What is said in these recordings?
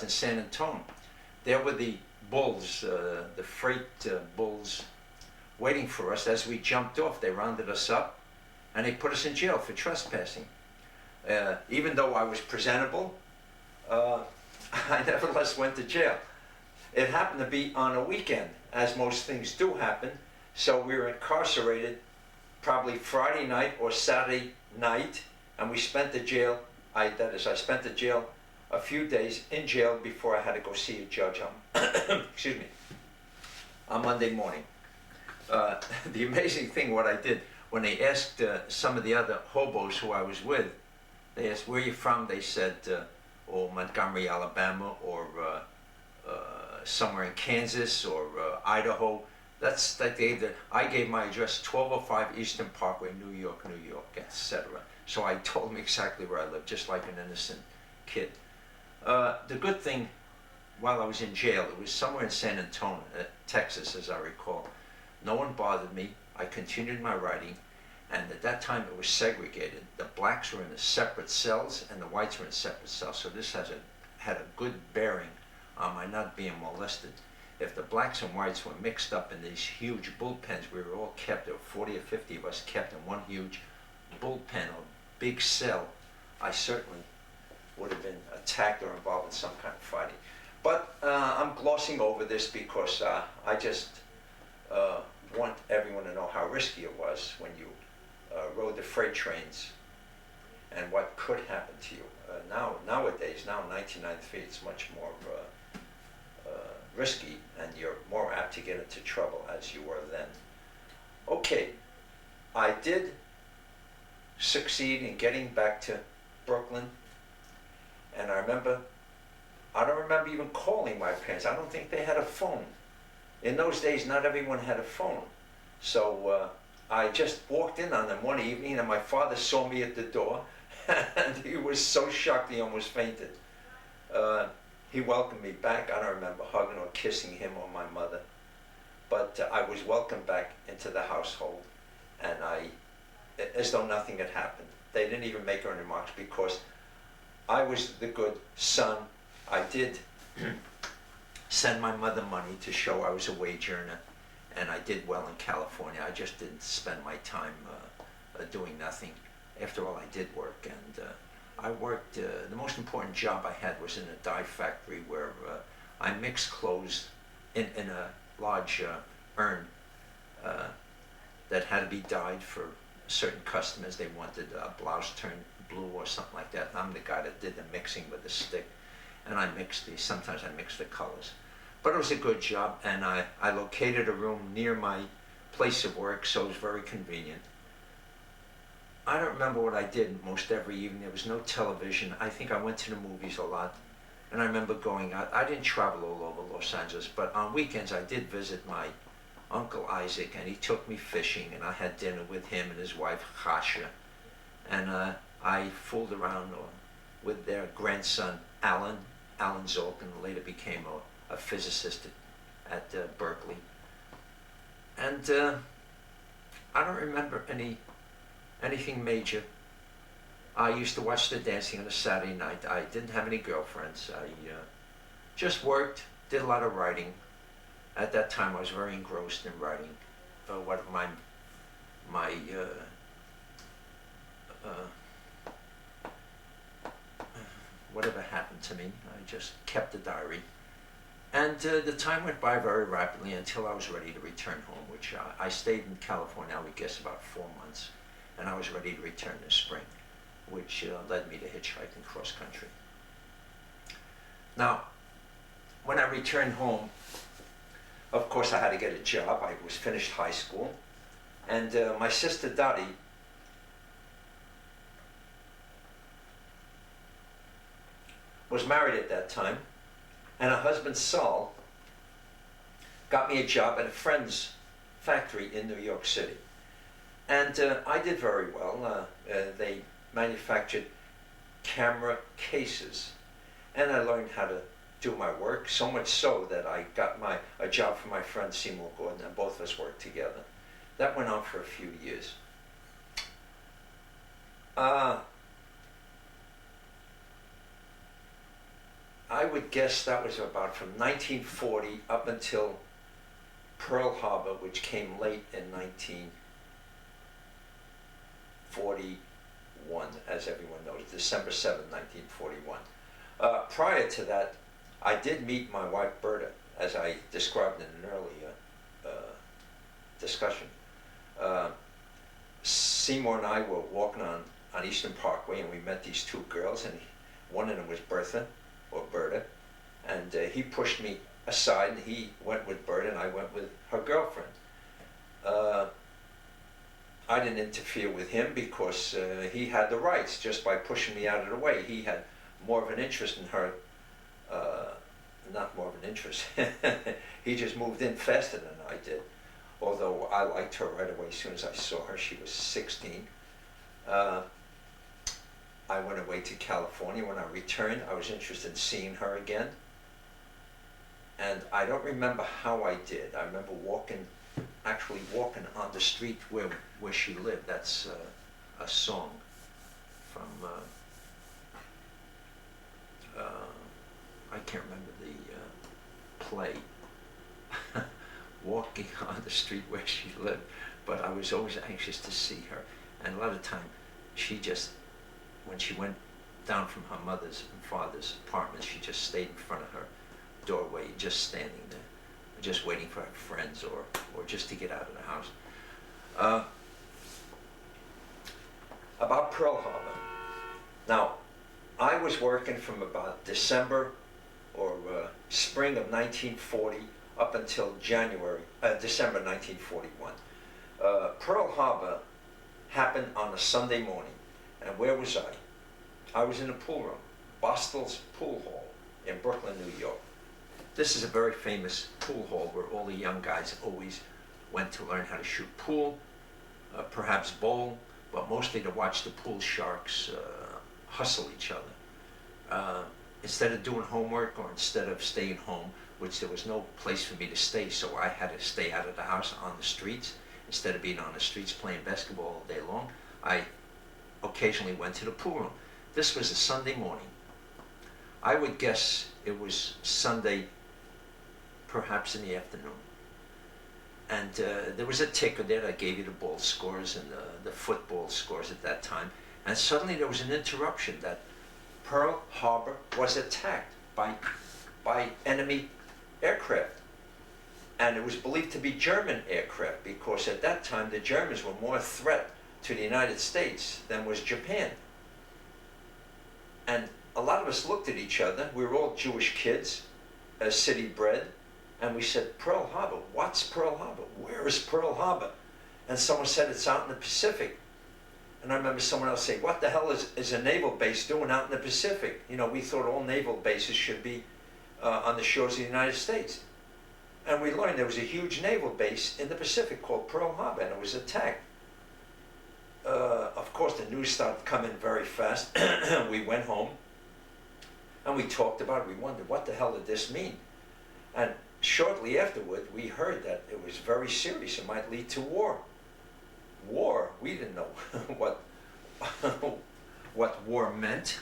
in San Antonio. There were the bulls, the freight bulls, waiting for us. As we jumped off, they rounded us up and they put us in jail for trespassing. Even though I was presentable, I nevertheless went to jail. It happened to be on a weekend, as most things do happen, so we were incarcerated probably Friday night or Saturday night, and we spent the jail, I spent the jail a few days in jail before I had to go see a judge on, excuse me, on Monday morning. The amazing thing, what I did, when they asked some of the other hobos who I was with, they asked, where are you from? They said, oh, Montgomery, Alabama, or somewhere in Kansas, or Idaho. That's like I gave my address, 1205 Eastern Parkway, New York, etc. So I told them exactly where I lived, just like an innocent kid. The good thing, while I was in jail, it was somewhere in San Antonio, Texas, as I recall. No one bothered me. I continued my writing, and at that time it was segregated. The blacks were in separate cells, and the whites were in separate cells. So this had a good bearing on my not being molested. If the blacks and whites were mixed up in these huge bullpens, we were all kept, there were 40 or 50 of us kept in one huge bullpen or big cell, I certainly would have been attacked or involved in some kind of fighting. But I'm glossing over this because I just want everyone to know how risky it was when you rode the freight trains and what could happen to you. Nowadays, now 1993, it's much more risky, and you're more apt to get into trouble as you were then. Okay, I did succeed in getting back to Brooklyn, and I don't remember even calling my parents. I don't think they had a phone. In those days, not everyone had a phone. So I just walked in on them one evening, and my father saw me at the door, and he was so shocked he almost fainted. He welcomed me back. I don't remember hugging or kissing him or my mother, but I was welcomed back into the household, and as though nothing had happened. They didn't even make any remarks because I was the good son. I did send my mother money to show I was a wage earner, and I did well in California. I just didn't spend my time doing nothing. After all, I did work, and I worked, the most important job I had was in a dye factory where I mixed clothes in a large urn that had to be dyed for certain customers. They wanted a blouse turned blue or something like that, and I'm the guy that did the mixing with the stick, and sometimes I mixed the colors. But it was a good job, and I located a room near my place of work, so it was very convenient. I don't remember what I did most every evening. There was no television. I think I went to the movies a lot, and I remember going out. I didn't travel all over Los Angeles, but on weekends I did visit my Uncle Isaac, and he took me fishing, and I had dinner with him and his wife, Chasha, and I fooled around with their grandson, Alan Zolkin, who later became a physicist at Berkeley. And I don't remember anything major. I used to watch the dancing on a Saturday night. I didn't have any girlfriends. I just worked, did a lot of writing. At that time, I was very engrossed in writing. Whatever happened to me, I just kept a diary. And the time went by very rapidly until I was ready to return home, which I stayed in California, I would guess, about 4 months. And I was ready to return this spring, which led me to hitchhiking cross country. Now, when I returned home, of course I had to get a job. I was finished high school, and my sister Dottie was married at that time, and her husband Saul got me a job at a friend's factory in New York City. And I did very well. They manufactured camera cases, and I learned how to do my work, so much so that I got a job for my friend Seymour Gordon, and both of us worked together. That went on for a few years. I would guess that was about from 1940 up until Pearl Harbor, which came late in 1941, as everyone knows, December 7th, 1941. Prior to that, I did meet my wife Berta, as I described in an earlier discussion. Seymour and I were walking on Eastern Parkway, and we met these two girls, and one of them was Bertha, or Berta, and he pushed me aside, and he went with Berta, and I went with her girlfriend. I didn't interfere with him because he had the rights just by pushing me out of the way. He had more of an interest in her, not more of an interest, he just moved in faster than I did. Although I liked her right away as soon as I saw her. She was 16. I went away to California. When I returned, I was interested in seeing her again. And I don't remember how I did. I remember actually walking on the street where she lived. That's a song from, I can't remember the play. Walking on the street where she lived, but I was always anxious to see her. And a lot of time, when she went down from her mother's and father's apartment, she just stayed in front of her doorway, just standing there, just waiting for her friends or just to get out of the house. About Pearl Harbor. Now, I was working from about December or spring of 1940 up until December 1941. Pearl Harbor happened on a Sunday morning. And where was I? I was in a pool room, Bostel's Pool Hall in Brooklyn, New York. This is a very famous pool hall where all the young guys always went to learn how to shoot pool, perhaps bowl, but mostly to watch the pool sharks hustle each other. Instead of doing homework or instead of staying home, which there was no place for me to stay, so I had to stay out of the house on the streets. Instead of being on the streets playing basketball all day long, I occasionally went to the pool room. This was a Sunday morning. I would guess it was Sunday, perhaps in the afternoon. And there was a ticker there that gave you the ball scores and the football scores at that time. And suddenly there was an interruption that Pearl Harbor was attacked by enemy aircraft. And it was believed to be German aircraft because at that time the Germans were more a threat to the United States than was Japan. And a lot of us looked at each other. We were all Jewish kids, city bred, and we said, Pearl Harbor, what's Pearl Harbor? Where is Pearl Harbor? And someone said, it's out in the Pacific. And I remember someone else saying, what the hell is a naval base doing out in the Pacific? You know, we thought all naval bases should be on the shores of the United States. And we learned there was a huge naval base in the Pacific called Pearl Harbor, and it was attacked. Of course, the news started coming very fast. We went home, and we talked about it. We wondered, what the hell did this mean? And shortly afterward, we heard that it was very serious. It might lead to war. War? We didn't know what war meant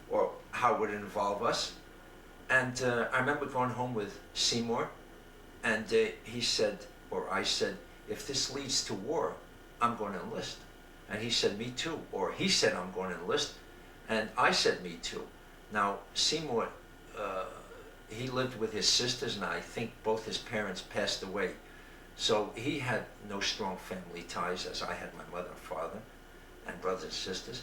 or how it would involve us. And I remember going home with Seymour, and he said, or I said, if this leads to war, I'm going to enlist. And he said, me too. Or he said, I'm going to enlist. And I said, me too. Now, Seymour, he lived with his sisters, and I think both his parents passed away. So he had no strong family ties, as I had my mother and father and brothers and sisters.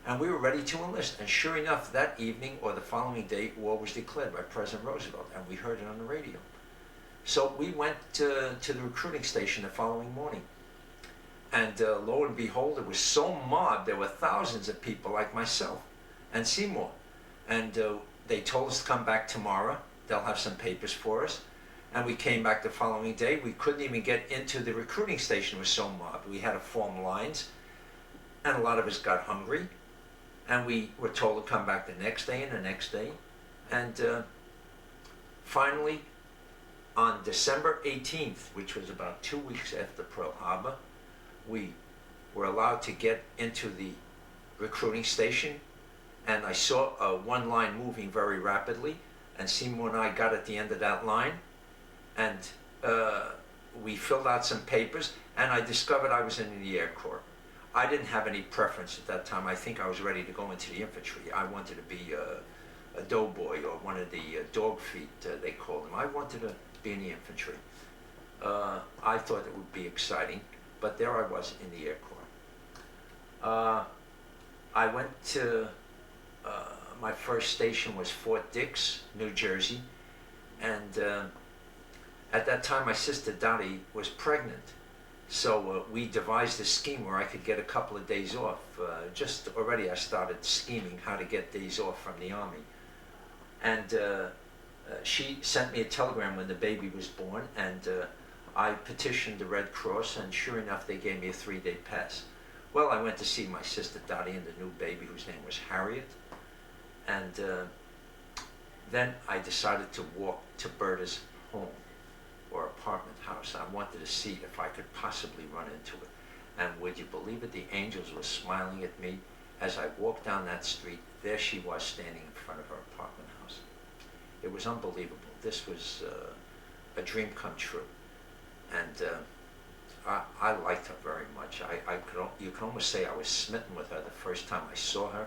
And we were ready to enlist. And sure enough, that evening or the following day, war was declared by President Roosevelt, and we heard it on the radio. So we went to the recruiting station the following morning. And lo and behold, it was so mobbed, there were thousands of people like myself and Seymour. And they told us to come back tomorrow. They'll have some papers for us. And we came back the following day. We couldn't even get into the recruiting station. It was so mobbed. We had to form lines. And a lot of us got hungry. And we were told to come back the next day and the next day. And finally, on December 18th, which was about 2 weeks after Pearl Harbor, we were allowed to get into the recruiting station. and I saw one line moving very rapidly, and Seymour and I got at the end of that line, and we filled out some papers, and I discovered I was in the Air Corps. I didn't have any preference at that time. I think I was ready to go into the infantry. I wanted to be a doughboy, or one of the dog feet, they called them. I wanted to be in the infantry. I thought it would be exciting, but there I was in the Air Corps. I went to, my first station was Fort Dix, New Jersey, and at that time my sister Dottie was pregnant. So we devised a scheme where I could get a couple of days off. Just already I started scheming how to get days off from the Army. And she sent me a telegram when the baby was born, and I petitioned the Red Cross, and sure enough they gave me a 3-day pass. Well, I went to see my sister Dottie and the new baby, whose name was Harriet, and then I decided to walk to Berta's home, or apartment house. I wanted to see if I could possibly run into it. And would you believe it, the angels were smiling at me as I walked down that street. There she was standing in front of her apartment house. It was unbelievable. This was a dream come true. And I liked her very much. You can almost say I was smitten with her the first time I saw her.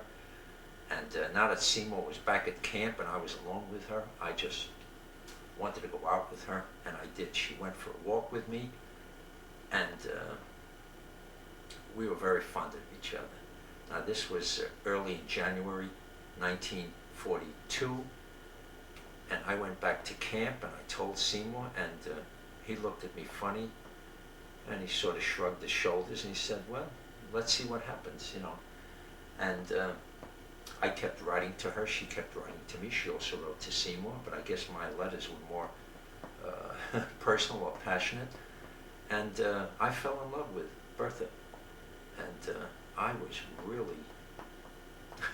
And now that Seymour was back at camp and I was alone with her, I just wanted to go out with her, and I did. She went for a walk with me, and we were very fond of each other. Now this was early in January 1942, and I went back to camp and I told Seymour, and he looked at me funny, and he sort of shrugged his shoulders and he said, well, let's see what happens, you know. And I kept writing to her, she kept writing to me. She also wrote to Seymour, but I guess my letters were more personal or passionate. And I fell in love with Bertha. And I was really,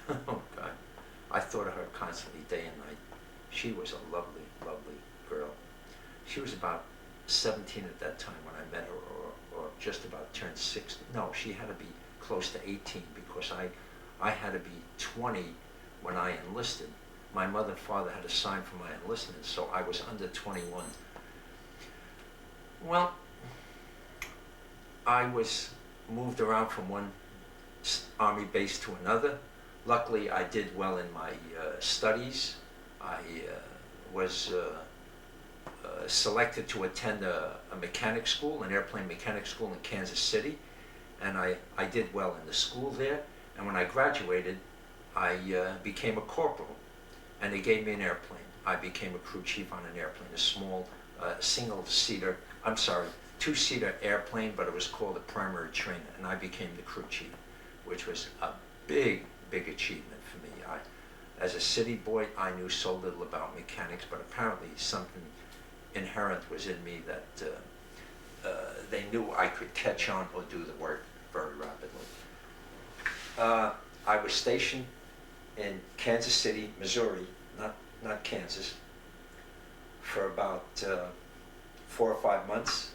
oh God, I thought of her constantly day and night. She was a lovely, lovely girl. She was about 17 at that time when I met her, or just about turned 16. No, she had to be close to 18, because I had to be 20 when I enlisted. My mother and father had to sign for my enlistment, so I was under 21. Well, I was moved around from one Army base to another. Luckily, I did well in my studies. I was selected to attend a mechanic school, an airplane mechanic school in Kansas City, and I did well in the school there. And when I graduated, I became a corporal, and they gave me an airplane. I became a crew chief on an airplane, a small two-seater airplane, but it was called a primary trainer, and I became the crew chief, which was a big, big achievement for me. As a city boy, I knew so little about mechanics, but apparently something inherent was in me that they knew I could catch on or do the work very rapidly. I was stationed in Kansas City, Missouri, not Kansas, for about 4 or 5 months.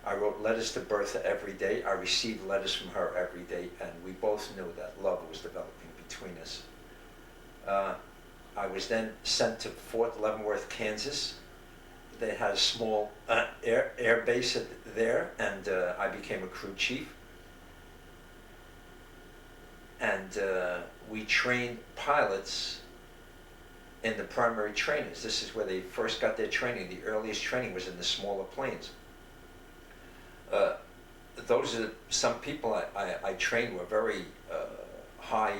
I wrote letters to Bertha every day. I received letters from her every day, and we both knew that love was developing between us. I was then sent to Fort Leavenworth, Kansas. They had a small air base there, and I became a crew chief. And we trained pilots in the primary trainers. This is where they first got their training. The earliest training was in the smaller planes. Those are some people I trained were very high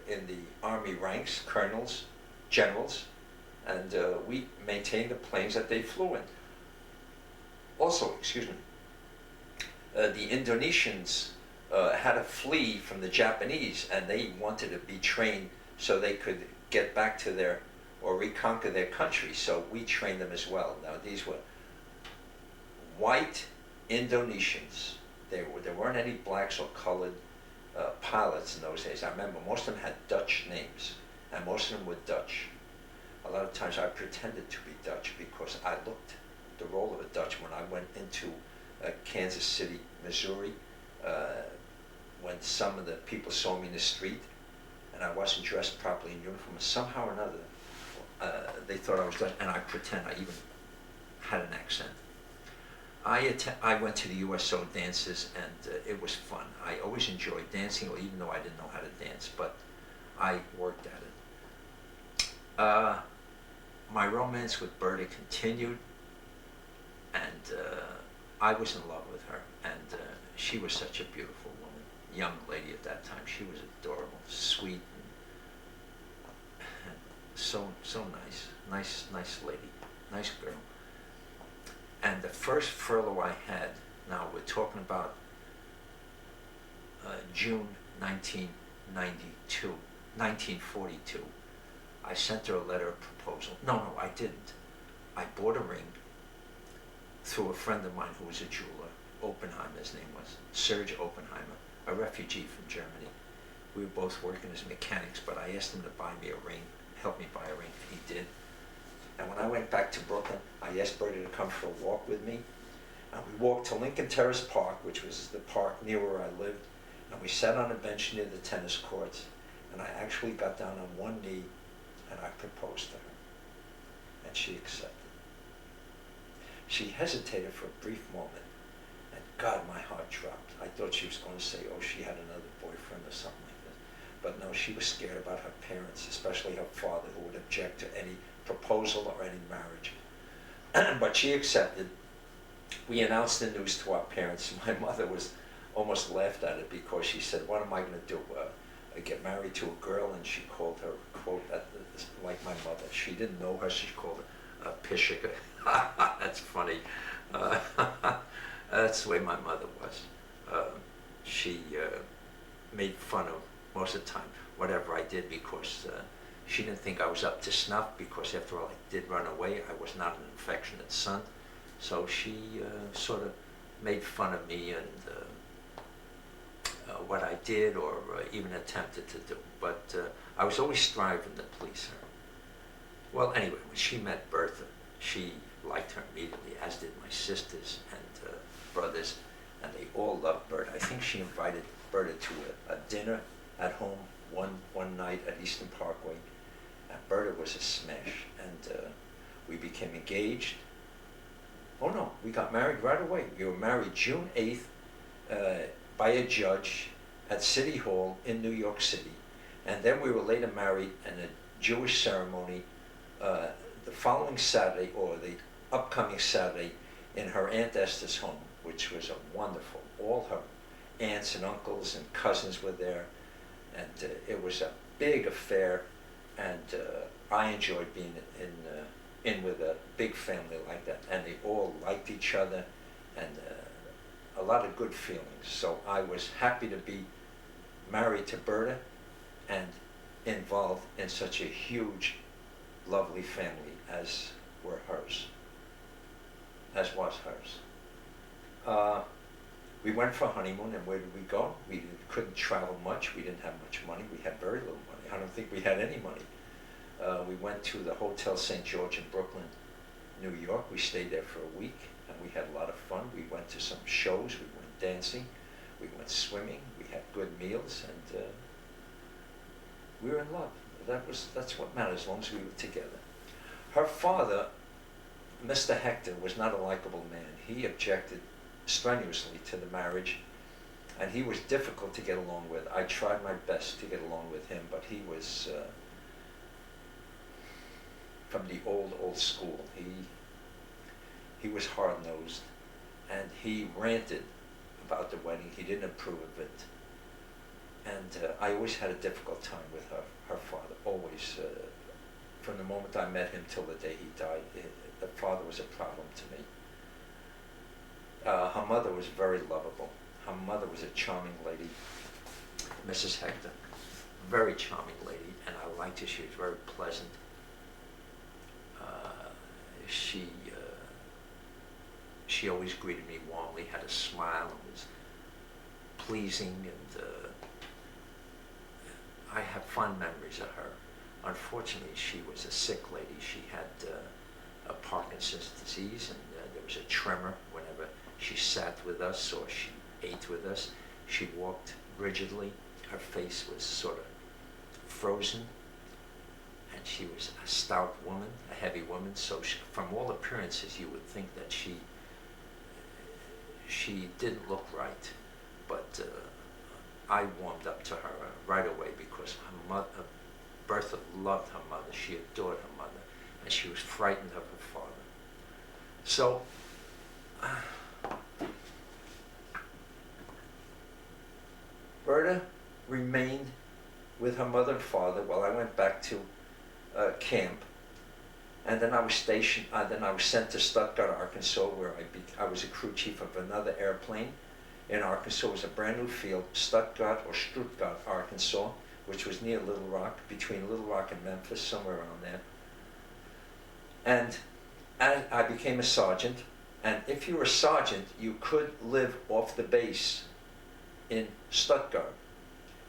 in the Army ranks, colonels, generals, and we maintained the planes that they flew in. Also, the Indonesians had to flee from the Japanese, and they wanted to be trained so they could get back to or reconquer their country, so we trained them as well. Now these were white Indonesians. There weren't any blacks or colored pilots in those days. I remember most of them had Dutch names, and most of them were Dutch. A lot of times I pretended to be Dutch because I looked the role of a Dutch when I went into Kansas City, Missouri, when some of the people saw me in the street, and and I wasn't dressed properly in uniform. Somehow or another, they thought I was dressed, and I pretend I even had an accent. I went to the USO dances, and it was fun. I always enjoyed dancing, even though I didn't know how to dance, but I worked at it. My romance with Berta continued, and I was in love with her, and she was such a beautiful woman, young lady at that time. She was adorable, sweet, and so nice lady, nice girl. And the first furlough I had, now we're talking about June 1942, I sent her a letter of proposal. No, I didn't. I bought a ring through a friend of mine who was a jeweler, Oppenheimer, his name was, Serge Oppenheimer, a refugee from Germany. We were both working as mechanics, but I asked him to buy me a ring, help me buy a ring, and he did. And when I went back to Brooklyn, I asked Bertie to come for a walk with me. And we walked to Lincoln Terrace Park, which was the park near where I lived. And we sat on a bench near the tennis courts. And I actually got down on one knee and I proposed to her. And she accepted. She hesitated for a brief moment. And God, my heart dropped. I thought she was going to say, oh, she had another boyfriend or something like that. But no, she was scared about her parents, especially her father, who would object to any proposal or any marriage. But she accepted. We announced the news to our parents. My mother was almost laughed at it because she said, what am I going to do? Get married to a girl? And she called her, quote, like my mother. She didn't know her. She called her Pishika. That's funny. That's the way my mother was. She made fun of, most of the time, whatever I did, because she didn't think I was up to snuff, because after all, I did run away. I was not an affectionate son. So she sort of made fun of me and what I did, or even attempted to do. But I was always striving to please her. Well, anyway, when she met Bertha, she liked her immediately, as did my sisters and brothers, and they all loved Bertha. I think she invited Bertha to a dinner at home one night at Eastern Parkway, and Bertha was a smash, and we became engaged. Oh no, we got married right away. We were married June 8th by a judge at City Hall in New York City. And then we were later married in a Jewish ceremony the following Saturday, or the upcoming Saturday, in her Aunt Esther's home, which was a wonderful, all her aunts and uncles and cousins were there. And it was a big affair, and I enjoyed being in with a big family like that, and they all liked each other, and a lot of good feelings. So I was happy to be married to Berta and involved in such a huge, lovely family as was hers. We went for a honeymoon, and where did we go? We couldn't travel much. We didn't have much money. We had very little money. I don't think we had any money. We went to the Hotel St. George in Brooklyn, New York. We stayed there for a week, and we had a lot of fun. We went to some shows. We went dancing. We went swimming. We had good meals, and we were in love. That's what mattered, as long as we were together. Her father, Mr. Hector, was not a likable man. He objected strenuously to the marriage, and he was difficult to get along with. I tried my best to get along with him, but he was from the old school. He was hard-nosed, and he ranted about the wedding. He didn't approve of it, and I always had a difficult time with her father, always. From the moment I met him till the day he died, the father was a problem to me. Her mother was very lovable. Her mother was a charming lady, Mrs. Hector, very charming lady, and I liked her. She was very pleasant. She always greeted me warmly, had a smile, and was pleasing, and I have fond memories of her. Unfortunately, she was a sick lady. She had a Parkinson's disease, and there was a tremor whenever she sat with us or she ate with us. She walked rigidly. Her face was sort of frozen, and she was a stout woman, a heavy woman. So from all appearances, you would think that she didn't look right, but I warmed up to her right away because her mother, Bertha loved her mother. She adored her mother, and she was frightened of her father. So Berta remained with her mother and father while I went back to camp, and then I was stationed. Then I was sent to Stuttgart, Arkansas, where I was a crew chief of another airplane. In Arkansas, it was a brand new field, Stuttgart or Stuttgart, Arkansas, which was near Little Rock, between Little Rock and Memphis, somewhere around there. And I became a sergeant. And if you were a sergeant, you could live off the base in Stuttgart.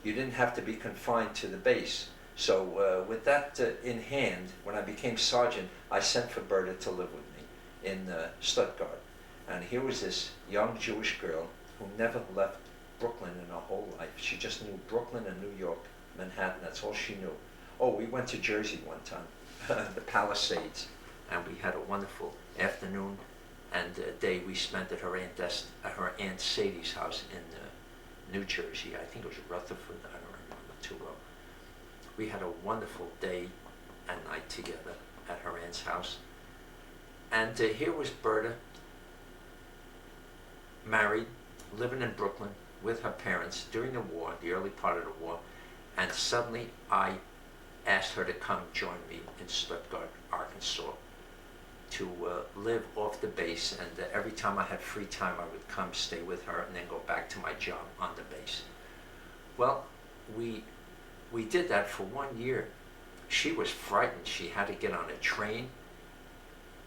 You didn't have to be confined to the base. So with that in hand, when I became sergeant, I sent for Berta to live with me in Stuttgart. And here was this young Jewish girl who never left Brooklyn in her whole life. She just knew Brooklyn and New York, Manhattan, that's all she knew. Oh, we went to Jersey one time, the Palisades, and we had a wonderful afternoon and day we spent at her Aunt Sadie's house in New Jersey. I think it was Rutherford, I don't remember too well. We had a wonderful day and night together at her aunt's house. And here was Berta, married, living in Brooklyn with her parents during the war, the early part of the war, and suddenly I asked her to come join me in Stuttgart, Arkansas, to live off the base, and every time I had free time I would come stay with her and then go back to my job on the base. Well, we did that for 1 year. She was frightened. She had to get on a train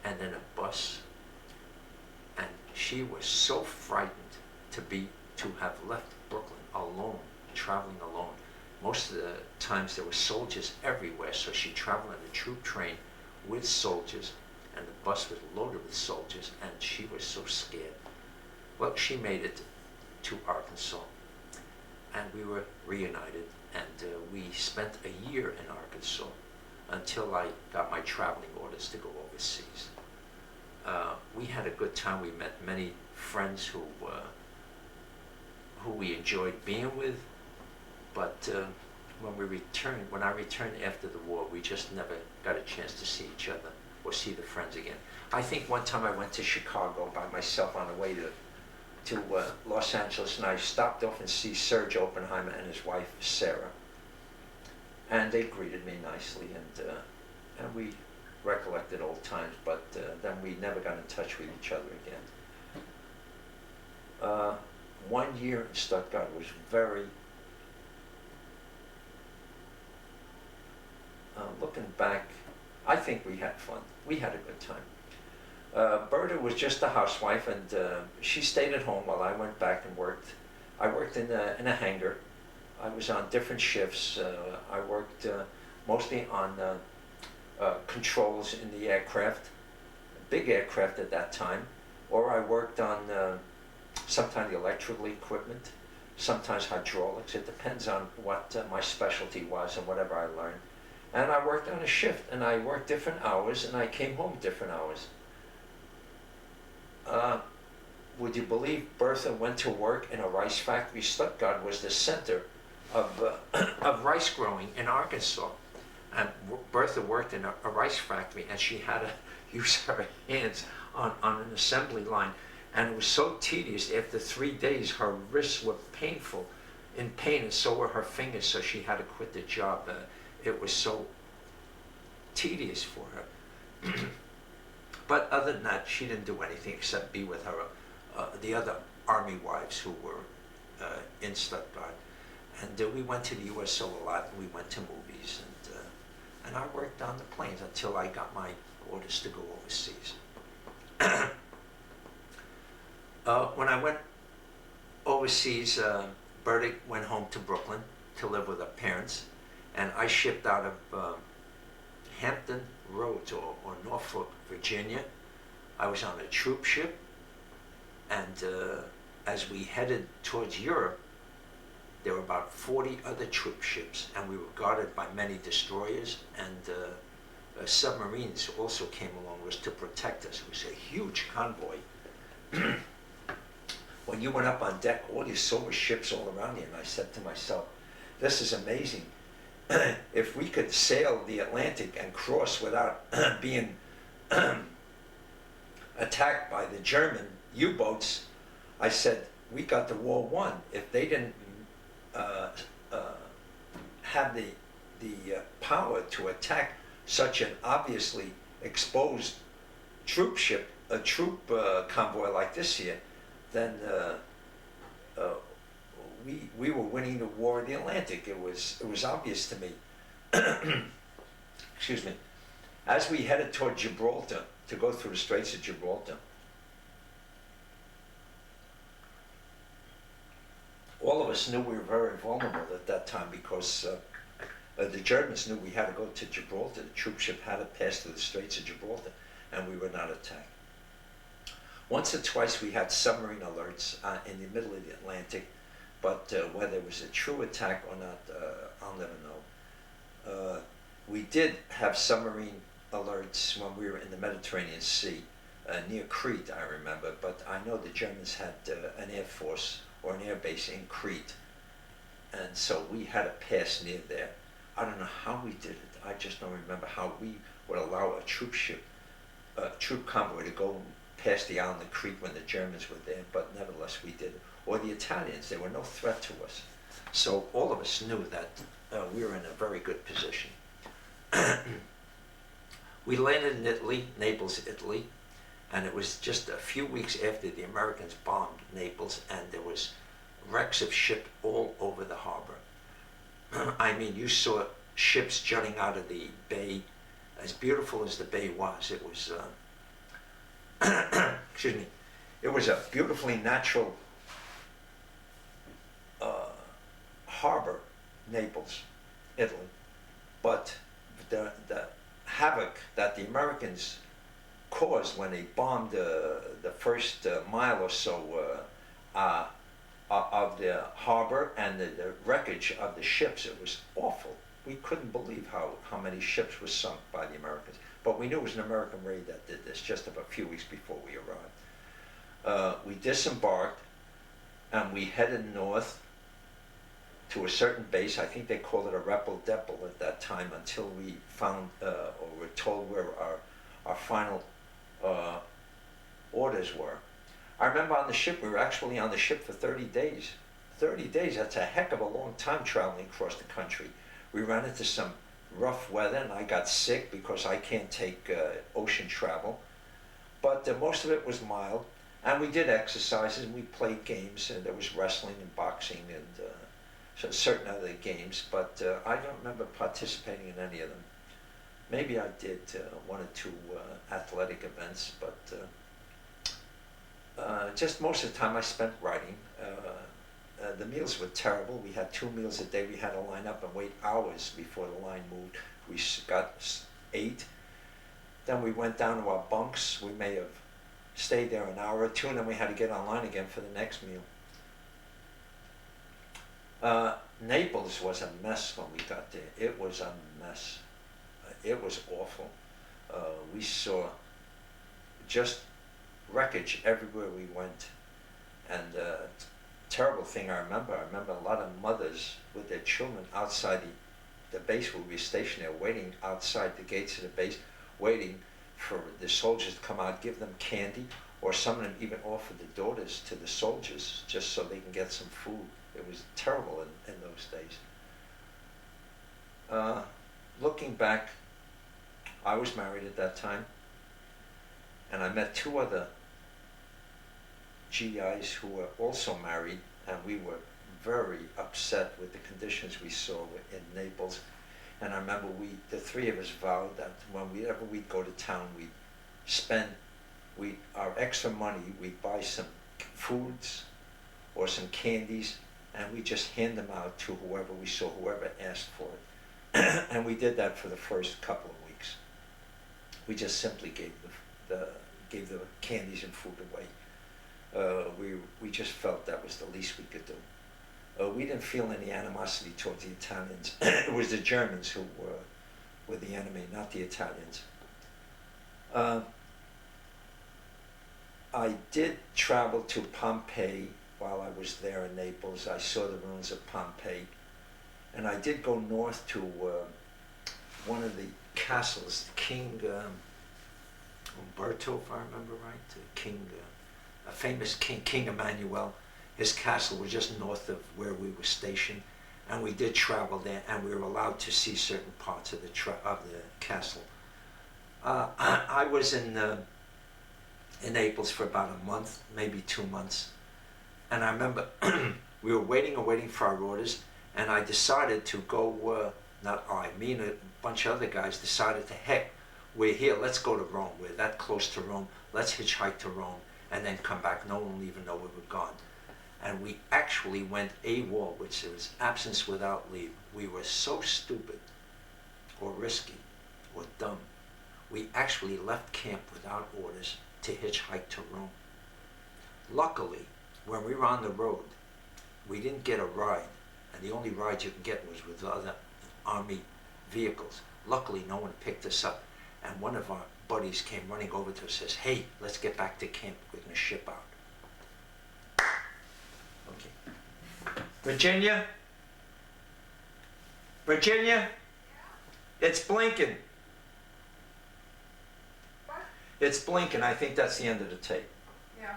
and then a bus, and she was so frightened to have left Brooklyn alone, traveling alone. Most of the times there were soldiers everywhere, so she traveled on a troop train with soldiers, and the bus was loaded with soldiers, and she was so scared. Well, she made it to Arkansas, and we were reunited, and we spent a year in Arkansas until I got my traveling orders to go overseas. We had a good time. We met many friends who we enjoyed being with, but when I returned after the war, we just never got a chance to see each other or see the friends again. I think one time I went to Chicago by myself on the way to Los Angeles, and I stopped off and see Serge Oppenheimer and his wife Sarah, and they greeted me nicely, and we recollected old times, but then we never got in touch with each other again. 1 year in Stuttgart was very, looking back, I think we had fun. We had a good time. Berta was just a housewife, and she stayed at home while I went back and worked. I worked in a hangar. I was on different shifts. I worked mostly on controls in the aircraft, big aircraft at that time, or I worked on sometimes the electrical equipment, sometimes hydraulics. It depends on what my specialty was and whatever I learned. And I worked on a shift, and I worked different hours, and I came home different hours. Would you believe Bertha went to work in a rice factory? Stuttgart was the center of rice growing in Arkansas. And Bertha worked in a rice factory, and she had to use her hands on an assembly line. And it was so tedious. After 3 days, her wrists were in pain, and so were her fingers, so she had to quit the job. It was so tedious for her. But other than that, she didn't do anything except be with her, the other Army wives who were in Stuttgart. And we went to the USO a lot, and we went to movies, and I worked on the planes until I got my orders to go overseas. When I went overseas, Berta went home to Brooklyn to live with her parents, and I shipped out of Hampton Roads or Norfolk, Virginia. I was on a troop ship, and as we headed towards Europe, there were about 40 other troop ships, and we were guarded by many destroyers, and submarines also came along with us to protect us. It was a huge convoy. When you went up on deck, all you saw were ships all around you, and I said to myself, this is amazing. If we could sail the Atlantic and cross without being attacked by the German U-boats, I said, we got the war won. If they didn't have the power to attack such an obviously exposed troop ship, a troop convoy like this here, then we were winning the war in the Atlantic. It was obvious to me. Excuse me. As we headed toward Gibraltar to go through the Straits of Gibraltar, all of us knew we were very vulnerable at that time because the Germans knew we had to go to Gibraltar. The troop ship had to pass through the Straits of Gibraltar, and we were not attacked. Once or twice we had submarine alerts in the middle of the Atlantic, but whether it was a true attack or not, I'll never know. We did have submarine alerts when we were in the Mediterranean Sea, near Crete, I remember, but I know the Germans had an air force or an air base in Crete, and so we had to pass near there. I don't know how we did it. I just don't remember how we would allow a troop ship, a troop convoy to go past the island of Crete when the Germans were there, but nevertheless we did it. Or the Italians, they were no threat to us. So all of us knew that we were in a very good position. We landed in Italy, Naples, Italy, and it was just a few weeks after the Americans bombed Naples, and there was wrecks of ships all over the harbor. I mean, you saw ships jutting out of the bay. As beautiful as the bay was, it was, excuse me, it was a beautifully natural harbor, Naples, Italy. But the havoc that the Americans caused when they bombed the first mile or so of the harbor and the wreckage of the ships, it was awful. We couldn't believe how many ships were sunk by the Americans. But we knew it was an American raid that did this just about a few weeks before we arrived. We disembarked and we headed north to a certain base. I think they called it a Repel-Deppel at that time, until we found or were told where our final orders were. I remember on the ship, we were actually on the ship for 30 days. 30 days, that's a heck of a long time traveling across the country. We ran into some rough weather and I got sick because I can't take ocean travel. But most of it was mild. And we did exercises and we played games, and there was wrestling and boxing and certain other games, but I don't remember participating in any of them. Maybe I did one or two athletic events, but just most of the time I spent writing. The meals were terrible. We had 2 meals a day. We had to line up and wait hours before the line moved. We got 8. Then we went down to our bunks. We may have stayed there an hour or 2, and then we had to get online again for the next meal. Naples was a mess when we got there. It was a mess. It was awful. We saw just wreckage everywhere we went. And terrible thing I remember a lot of mothers with their children outside the base where we were stationed there, waiting outside the gates of the base, waiting for the soldiers to come out, give them candy, or some of them even offered the daughters to the soldiers just so they can get some food. It was terrible in those days. Looking back, I was married at that time, and I met 2 other GIs who were also married, and we were very upset with the conditions we saw in Naples. And I remember the 3 of us vowed that whenever we'd go to town, we'd spend our extra money, we'd buy some foods or some candies, and we just hand them out to whoever we saw, whoever asked for it. And we did that for the first couple of weeks. We just simply gave the candies and food away. We just felt that was the least we could do. we didn't feel any animosity towards the Italians. It was the Germans who were the enemy, not the Italians. I did travel to Pompeii while I was there in Naples. I saw the ruins of Pompeii. And I did go north to one of the castles, King Umberto, if I remember right, a famous king, King Emmanuel. His castle was just north of where we were stationed, and we did travel there, and we were allowed to see certain parts of the castle. I was in Naples for about a month, maybe 2 months, and I remember we were waiting for our orders, and I decided to go. Me and a bunch of other guys decided to heck. We're here. Let's go to Rome. We're that close to Rome. Let's hitchhike to Rome and then come back. No one will even know we were gone. And we actually went AWOL, which was absence without leave. We were so stupid or risky or dumb. We actually left camp without orders to hitchhike to Rome. Luckily, when we were on the road, we didn't get a ride. And the only ride you could get was with other army vehicles. Luckily, no one picked us up. And one of our buddies came running over to us and says, "Hey, let's get back to camp. We're going to ship out." Okay. Virginia? Virginia? It's blinking. What? It's blinking. I think that's the end of the tape. Yeah.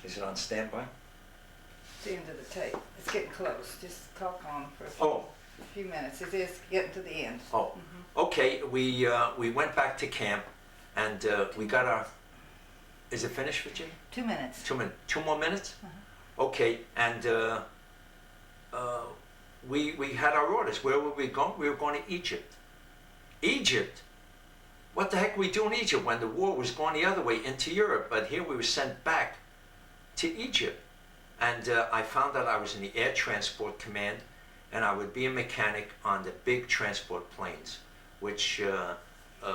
Is it on standby? It's the end of the tape. It's getting close. Just talk on for Oh. a few minutes. It is getting to the end. Oh. Okay, we went back to camp, and we got our. Is it finished, Virginia? 2 minutes. 2 minutes. 2 more minutes? Uh-huh. Okay, and we had our orders. Where were we going? We were going to Egypt. Egypt? What the heck were we doing in Egypt when the war was going the other way into Europe? But here we were sent back to Egypt. And I found out I was in the Air Transport Command, and I would be a mechanic on the big transport planes, which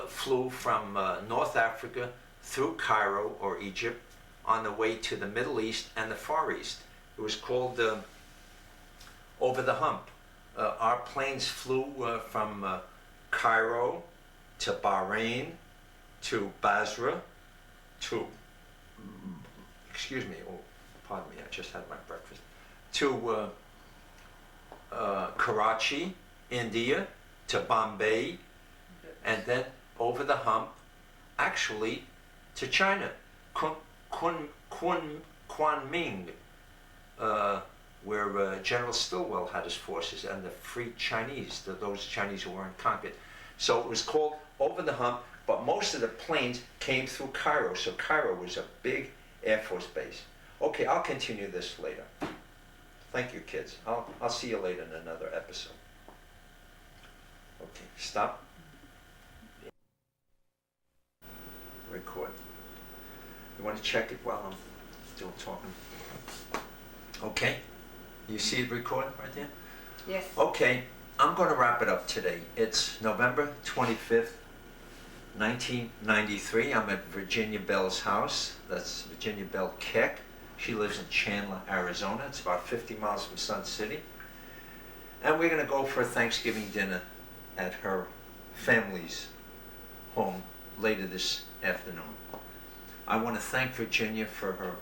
flew from North Africa through Cairo or Egypt on the way to the Middle East and the Far East. It was called Over the Hump. Our planes flew from Cairo to Bahrain to Basra to, excuse me, oh, pardon me, I just had my breakfast, to Karachi, India, to Bombay, and then over the hump, actually, to China, Kunming, where General Stilwell had his forces, and the Free Chinese, those Chinese who weren't conquered. So it was called Over the Hump, but most of the planes came through Cairo, so Cairo was a big Air Force base. Okay, I'll continue this later. Thank you, kids. I'll see you later in another episode. Okay, stop. Record. You want to check it while I'm still talking? Okay. You see it record right there? Yes. Okay, I'm going to wrap it up today. It's November 25th, 1993. I'm at Virginia Bell's house. That's Virginia Bell Keck. She lives in Chandler, Arizona. It's about 50 miles from Sun City. And we're going to go for a Thanksgiving dinner at her family's home later this afternoon. I want to thank Virginia for her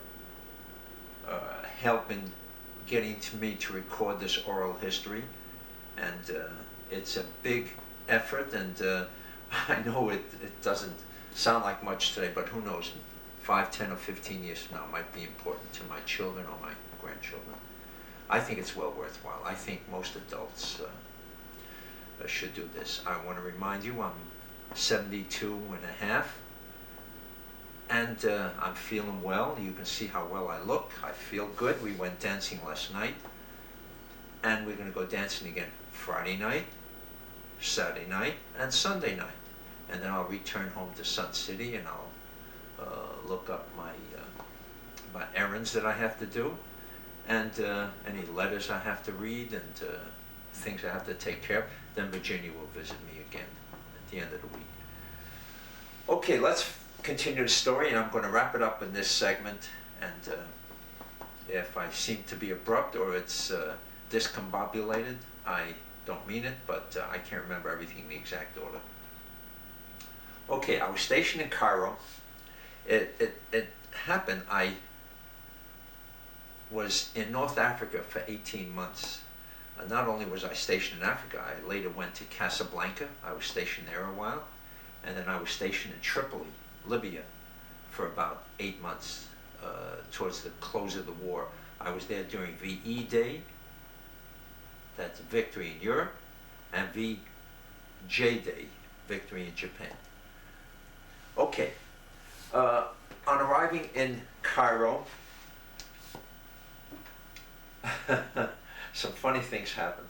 help in getting to me to record this oral history. And it's a big effort, and I know it doesn't sound like much today, but who knows, 5, 10, or 15 years from now it might be important to my children or my grandchildren. I think it's well worthwhile. I think most adults should do this. I want to remind you I'm 72 and a half, and I'm feeling well. You can see how well I look. I feel good. We went dancing last night, and we're going to go dancing again Friday night, Saturday night, and Sunday night. And then I'll return home to Sun City, and I'll look up my errands that I have to do, and any letters I have to read, and things I have to take care of. Then Virginia will visit me again at the end of the week. Okay, let's continue the story, and I'm going to wrap it up in this segment. And if I seem to be abrupt or it's discombobulated, I don't mean it, but I can't remember everything in the exact order. Okay, I was stationed in Cairo. It happened, I was in North Africa for 18 months. Not only was I stationed in Africa, I later went to Casablanca. I was stationed there a while. And then I was stationed in Tripoli, Libya, for about 8 months, towards the close of the war. I was there during VE Day, that's Victory in Europe, and VJ Day, Victory in Japan. Okay, on arriving in Cairo, some funny things happened.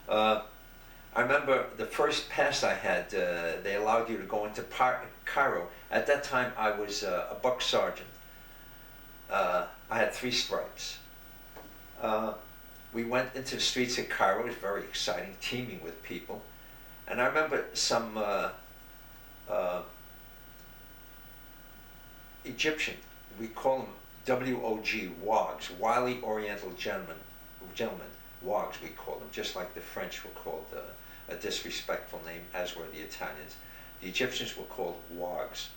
I remember the first pass I had, they allowed you to go into Cairo. At that time, I was a buck sergeant. I had 3 stripes. We went into the streets of Cairo. It was very exciting, teeming with people. And I remember some Egyptian, we call them WOG, WOGs, Wily Oriental Gentlemen, WOGs we call them, just like the French were called a disrespectful name, as were the Italians. The Egyptians were called WOGs.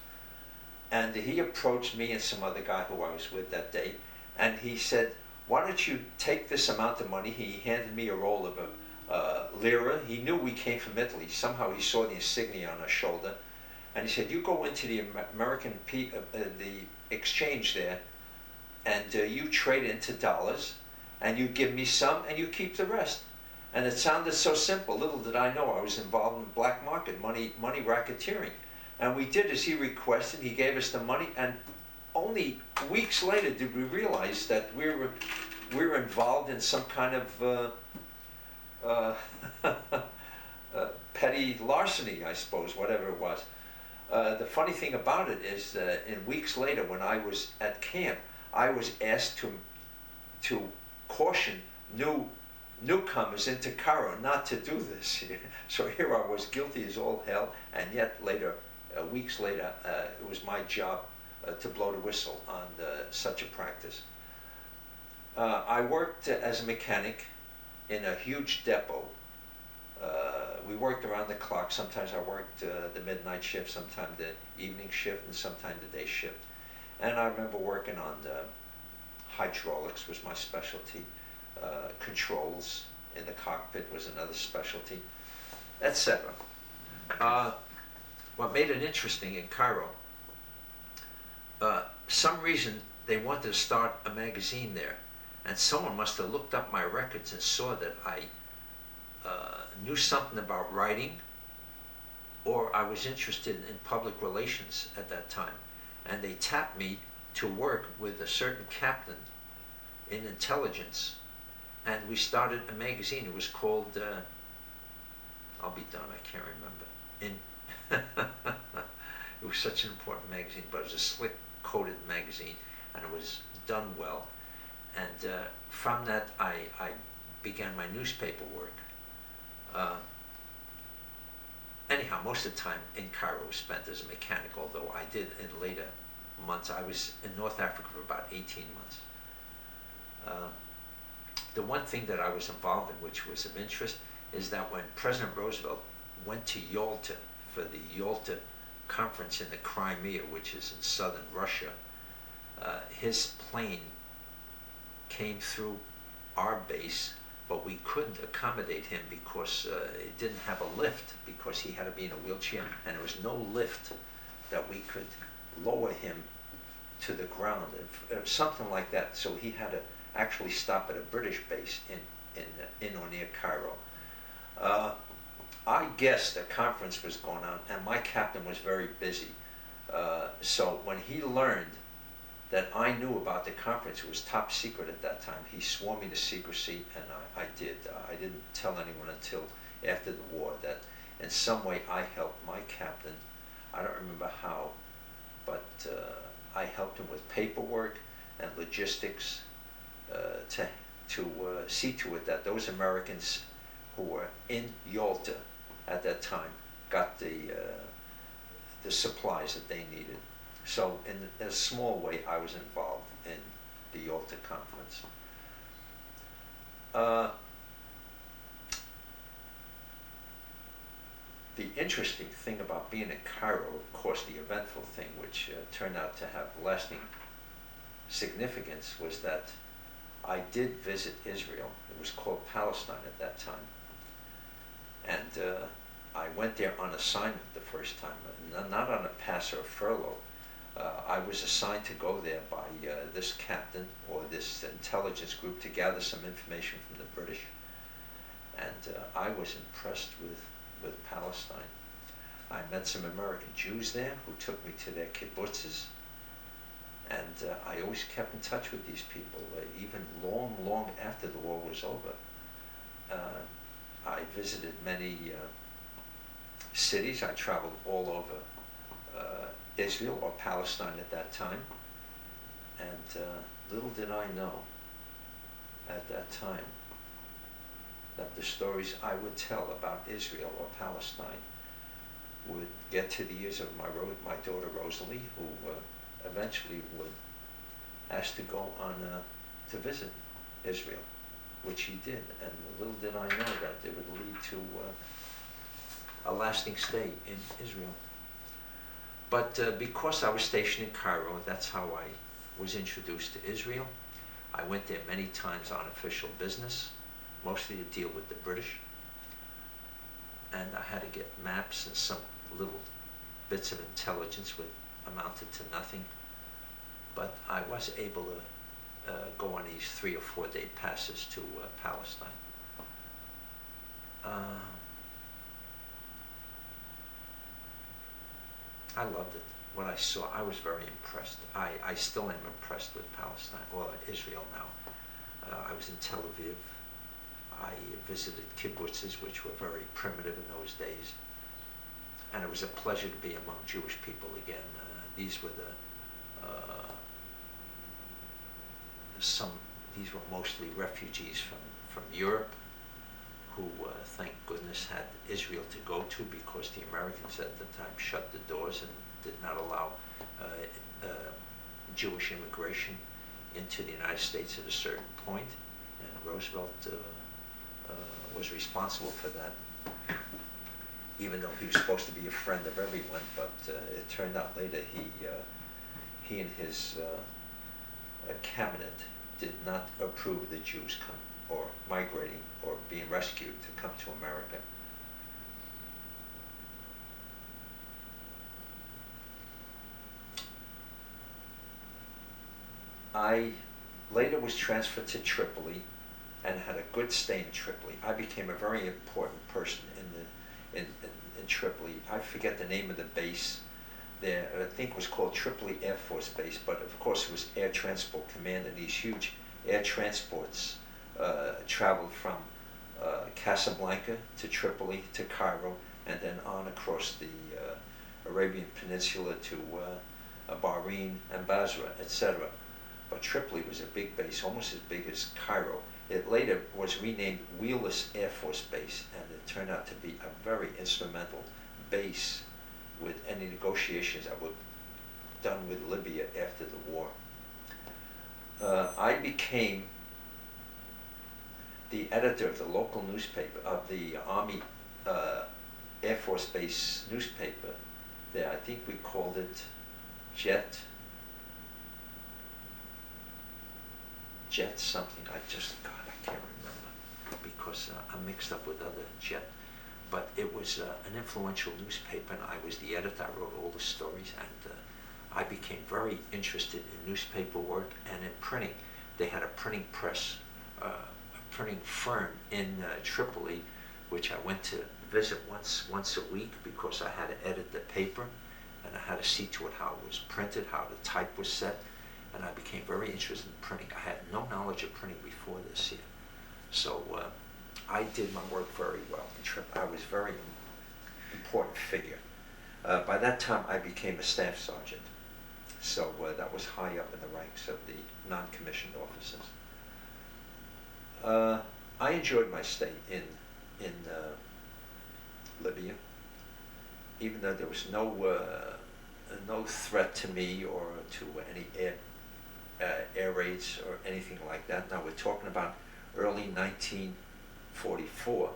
And he approached me and some other guy who I was with that day, and he said, why don't you take this amount of money? He handed me a roll of lira. He knew we came from Italy. Somehow he saw the insignia on our shoulder. And he said, you go into the American the exchange there, and you trade into dollars, and you give me some, and you keep the rest. And it sounded so simple. Little did I know I was involved in black market, money racketeering. And we did as he requested. He gave us the money, and only weeks later did we realize that we were involved in some kind of petty larceny, I suppose, whatever it was. The funny thing about it is that in weeks later, when I was at camp, I was asked to caution newcomers into Cairo not to do this. So here I was, guilty as all hell, and yet later, weeks later, it was my job to blow the whistle on such a practice. I worked as a mechanic in a huge depot. We worked around the clock. Sometimes I worked the midnight shift, sometimes the evening shift, and sometimes the day shift. And I remember working on hydraulics was my specialty. Controls in the cockpit was another specialty, etc. What made it interesting in Cairo, some reason they wanted to start a magazine there, and someone must have looked up my records and saw that I knew something about writing, or I was interested in public relations at that time, and they tapped me to work with a certain captain in intelligence, and we started a magazine. It was called, I'll be done, I can't remember. It was such an important magazine, but it was a slick-coated magazine, and it was done well. And from that, I began my newspaper work. Anyhow, most of the time in Cairo was spent as a mechanic, although I did in later months. I was in North Africa for about 18 months. The one thing that I was involved in, which was of interest, is that when President Roosevelt went to Yalta for the Yalta conference in the Crimea, which is in southern Russia, his plane came through our base, but we couldn't accommodate him because it didn't have a lift, because he had to be in a wheelchair, and there was no lift that we could lower him to the ground, something like that. So he had to actually stop at a British base in or near Cairo. I guessed a conference was going on, and my captain was very busy. So when he learned that I knew about the conference, it was top secret at that time, he swore me to secrecy, and I did. I didn't tell anyone until after the war that in some way I helped my captain. I don't remember how, but I helped him with paperwork and logistics to see to it that those Americans who were in Yalta at that time got the supplies that they needed. So in a small way, I was involved in the Yalta Conference. The interesting thing about being in Cairo, of course, the eventful thing, which turned out to have lasting significance, was that I did visit Israel. It was called Palestine at that time. And I went there on assignment the first time, not on a pass or a furlough. I was assigned to go there by this captain or this intelligence group to gather some information from the British. And I was impressed with Palestine. I met some American Jews there who took me to their kibbutzes. And I always kept in touch with these people, even long after the war was over. I visited many cities. I traveled all over Israel or Palestine at that time. And little did I know at that time that the stories I would tell about Israel or Palestine would get to the ears of my daughter Rosalie, who eventually would ask to go on to visit Israel, which he did. And little did I know that it would lead to a lasting stay in Israel. But because I was stationed in Cairo, that's how I was introduced to Israel. I went there many times on official business, mostly to deal with the British. And I had to get maps and some little bits of intelligence which amounted to nothing. But I was able to go on these 3 or 4 day passes to Palestine. I loved it. What I saw, I was very impressed. I still am impressed with Palestine, or Israel now. I was in Tel Aviv. I visited kibbutzes, which were very primitive in those days. And it was a pleasure to be among Jewish people again. These were these were mostly refugees from Europe who, thank goodness, had Israel to go to, because the Americans at the time shut the doors and did not allow Jewish immigration into the United States at a certain point. And Roosevelt was responsible for that, even though he was supposed to be a friend of everyone. But it turned out later he and his cabinet did not approve the Jews or migrating or being rescued to come to America. I later was transferred to Tripoli and had a good stay in Tripoli. I became a very important person in Tripoli. I forget the name of the base there. I think it was called Tripoli Air Force Base, but of course it was Air Transport Command, and these huge air transports traveled from Casablanca to Tripoli to Cairo, and then on across the Arabian Peninsula to Bahrain and Basra, etc. But Tripoli was a big base, almost as big as Cairo. It later was renamed Wheeless Air Force Base, and it turned out to be a very instrumental base with any negotiations that were done with Libya after the war. I became the editor of the local newspaper, of the Army Air Force Base newspaper there. I think we called it Jet something. I can't remember, because I'm mixed up with other Jet. But it was an influential newspaper, and I was the editor. I wrote all the stories, and I became very interested in newspaper work and in printing. They had a printing press, a printing firm in Tripoli, which I went to visit once a week, because I had to edit the paper, and I had to see to it how it was printed, how the type was set, and I became very interested in printing. I had no knowledge of printing before this year. So I did my work very well. I was a very important figure. By that time, I became a staff sergeant. So that was high up in the ranks of the non-commissioned officers. I enjoyed my stay in Libya. even though there was no threat to me or to any air raids or anything like that. Now we're talking about early 1944,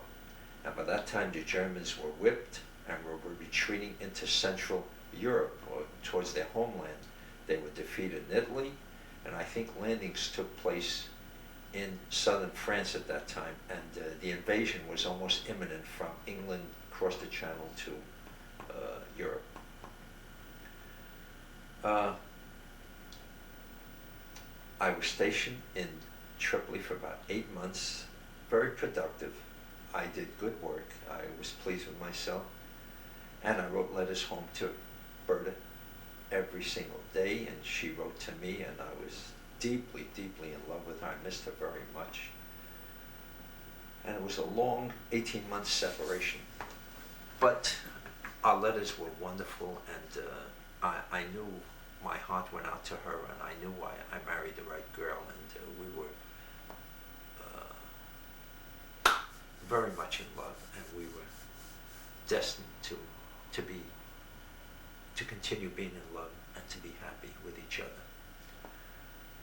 and by that time the Germans were whipped and were retreating into Central Europe or towards their homeland. They were defeated in Italy, and I think landings took place in southern France at that time, and the invasion was almost imminent from England across the channel to Europe. I was stationed in Tripoli for about 8 months, very productive. I did good work. I was pleased with myself. And I wrote letters home to Berta every single day, and she wrote to me, and I was deeply, deeply in love with her. I missed her very much. And it was a long 18-month separation. But our letters were wonderful, and I knew my heart went out to her, and I knew I married the right girl, and we were very much in love, and we were destined to continue being in love and to be happy with each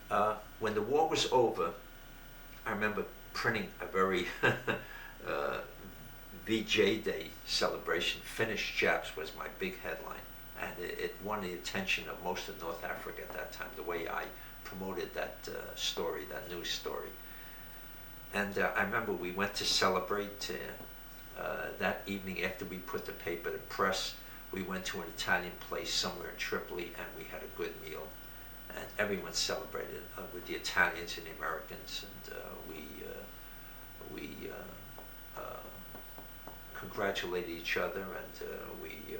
other. When the war was over, I remember printing a very VJ Day celebration. Finished Japs was my big headline, and it won the attention of most of North Africa at that time, the way I promoted that story, that news story. And I remember we went to celebrate that evening after we put the paper to press. We went to an Italian place somewhere in Tripoli, and we had a good meal. And everyone celebrated with the Italians and the Americans, and we congratulated each other, and we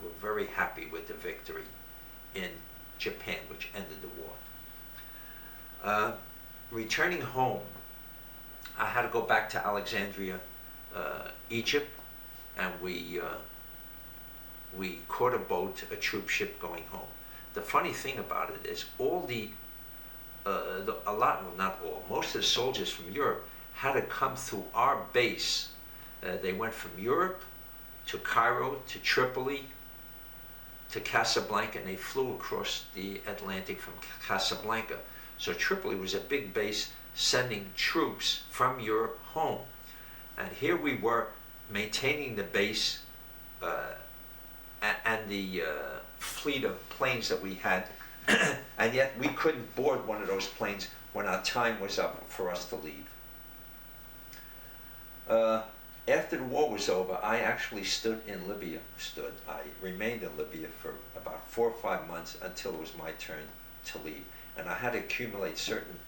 were very happy with the victory in Japan, which ended the war. Returning home, I had to go back to Alexandria, Egypt, and we caught a boat, a troop ship going home. The funny thing about it is most of the soldiers from Europe had to come through our base. They went from Europe to Cairo, to Tripoli, to Casablanca, and they flew across the Atlantic from Casablanca. So Tripoli was a big base sending troops from Europe home. And here we were maintaining the base and the fleet of planes that we had, and yet we couldn't board one of those planes when our time was up for us to leave. After the war was over, I actually stood in Libya. I remained in Libya for about 4 or 5 months until it was my turn to leave. And I had to accumulate certain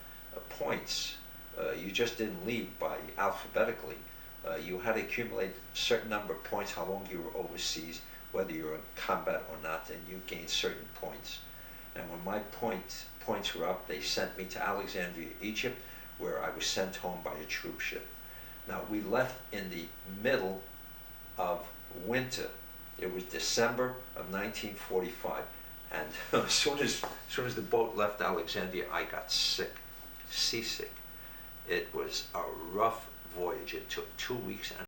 points. You just didn't leave by alphabetically. You had to accumulate a certain number of points, how long you were overseas, whether you were in combat or not, and you gained certain points. And when my points were up, they sent me to Alexandria, Egypt, where I was sent home by a troop ship. Now, we left in the middle of winter. It was December of 1945. And as soon as the boat left Alexandria, I got sick, seasick. It was a rough voyage. It took 2 weeks. And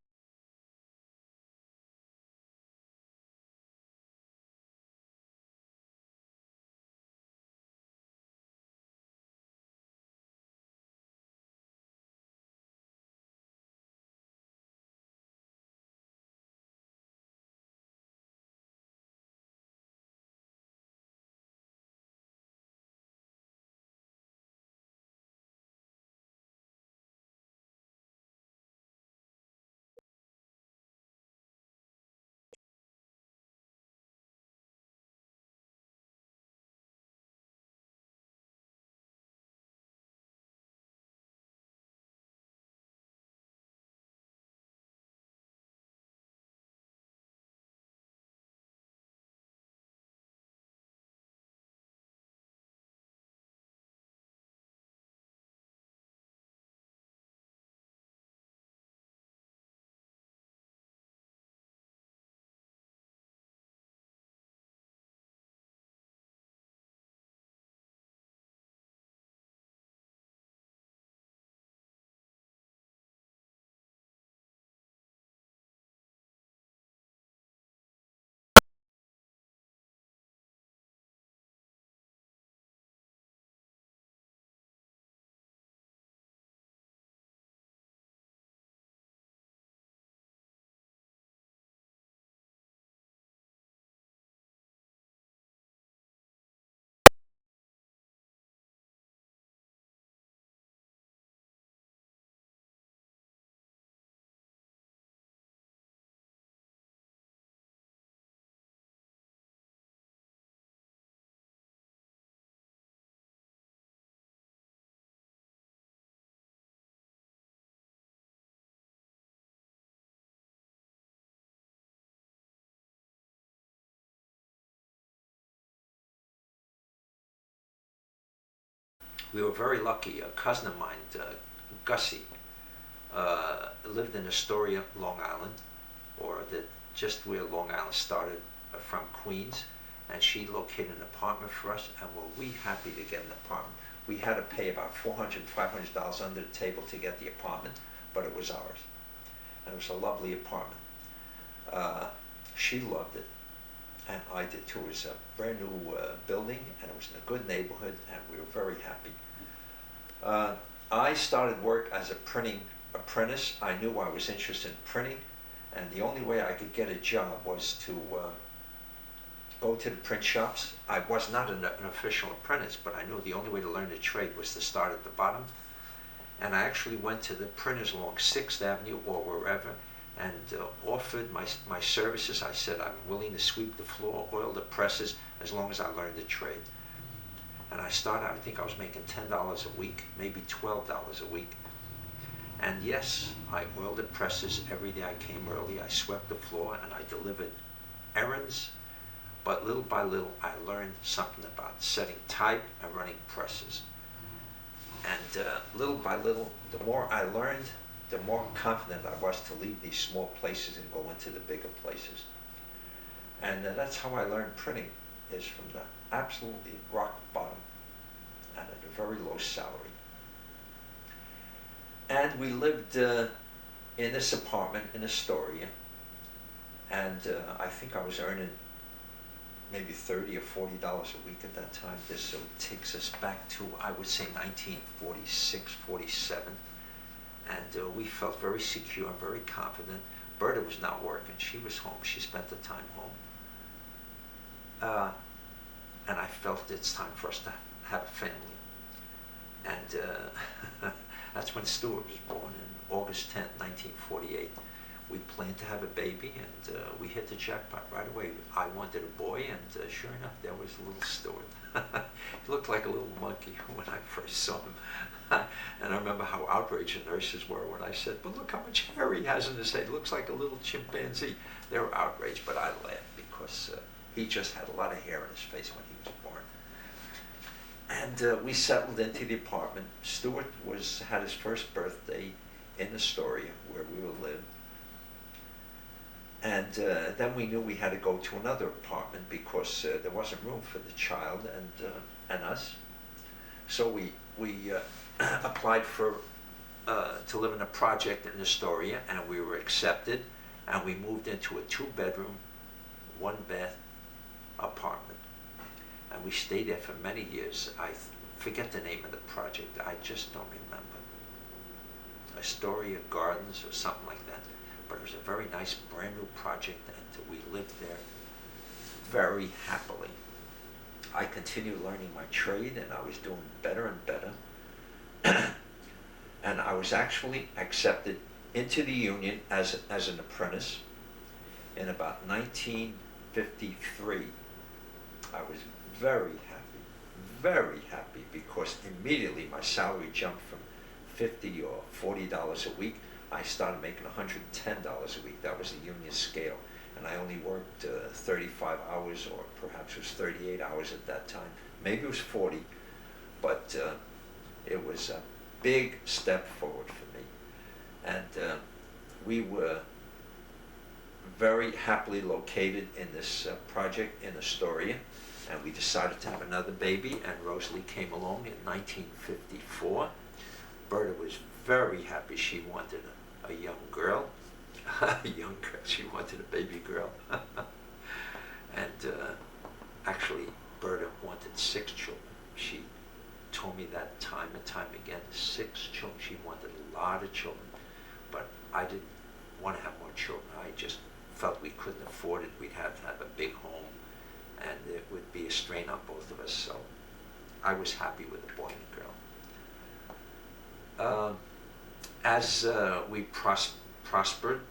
we were very lucky. A cousin of mine, Gussie, lived in Astoria, Long Island, or just where Long Island started, from Queens, and she located an apartment for us, and were we happy to get an apartment. We had to pay about $400, $500 under the table to get the apartment, but it was ours. And it was a lovely apartment. She loved it, and I did too. It was a brand new building, and it was in a good neighborhood, and we were very happy. I started work as a printing apprentice. I knew I was interested in printing, and the only way I could get a job was to go to the print shops. I was not an official apprentice, but I knew the only way to learn the trade was to start at the bottom. And I actually went to the printers along 6th Avenue or wherever, and offered my services. I said, I'm willing to sweep the floor, oil the presses, as long as I learned the trade. And I started, I think I was making $10 a week, maybe $12 a week. And yes, I oiled the presses every day. I came early, I swept the floor, and I delivered errands. But little by little, I learned something about setting type and running presses. And little by little, the more I learned, the more confident I was to leave these small places and go into the bigger places. And that's how I learned printing, is from the absolutely rock bottom and at a very low salary. And we lived in this apartment in Astoria, and I think I was earning maybe $30 or $40 a week at that time. This takes us back to, I would say, 1946, 47. And we felt very secure and very confident. Berta was not working. She was home. She spent the time home. And I felt it's time for us to have a family. And that's when Stuart was born, on August 10th, 1948. We planned to have a baby, and we hit the jackpot right away. I wanted a boy, and sure enough, there was little Stuart. He looked like a little monkey when I first saw him. And I remember how outraged the nurses were when I said, but look how much hair he has in his head. He looks like a little chimpanzee. They were outraged, but I laughed because he just had a lot of hair in his face when he was born. And we settled into the apartment. Stuart had his first birthday in Astoria, where we would live. And then we knew we had to go to another apartment because there wasn't room for the child and us. So we applied for to live in a project in Astoria, and we were accepted, and we moved into a 2-bedroom, 1-bath apartment. And we stayed there for many years. I forget the name of the project. I just don't remember. Astoria Gardens or something like that. But it was a very nice brand new project, and we lived there very happily. I continued learning my trade, and I was doing better and better. And I was actually accepted into the union as an apprentice in about 1953. I was very happy, because immediately my salary jumped from $50 or $40 a week. I started making $110 a week. That was the union scale. And I only worked 35 hours, or perhaps it was 38 hours at that time. Maybe it was 40, but it was a big step forward for me. And we were very happily located in this project in Astoria, and we decided to have another baby, and Rosalie came along in 1954. Berta was very happy. She wanted a young girl. She wanted a baby girl. And actually, Berta wanted 6 children. She told me that time and time again, 6 children. She wanted a lot of children, but I didn't want to have more children. I just felt we couldn't afford it. We'd have to have a big home, and it would be a strain on both of us. So I was happy with a boy and a girl. As we prospered,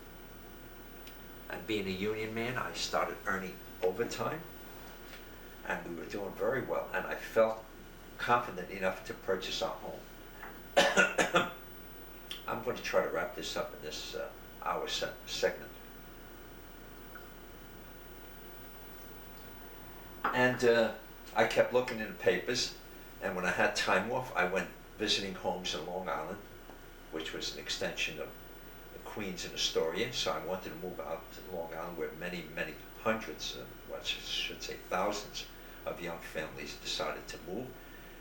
and being a union man, I started earning overtime, and we were doing very well, and I felt confident enough to purchase our home. I'm going to try to wrap this up in this hour segment. And I kept looking in the papers, And when I had time off, I went visiting homes in Long Island, which was an extension of Queens and Astoria. So I wanted to move out to Long Island, where many, many hundreds, well, I should say thousands of young families decided to move.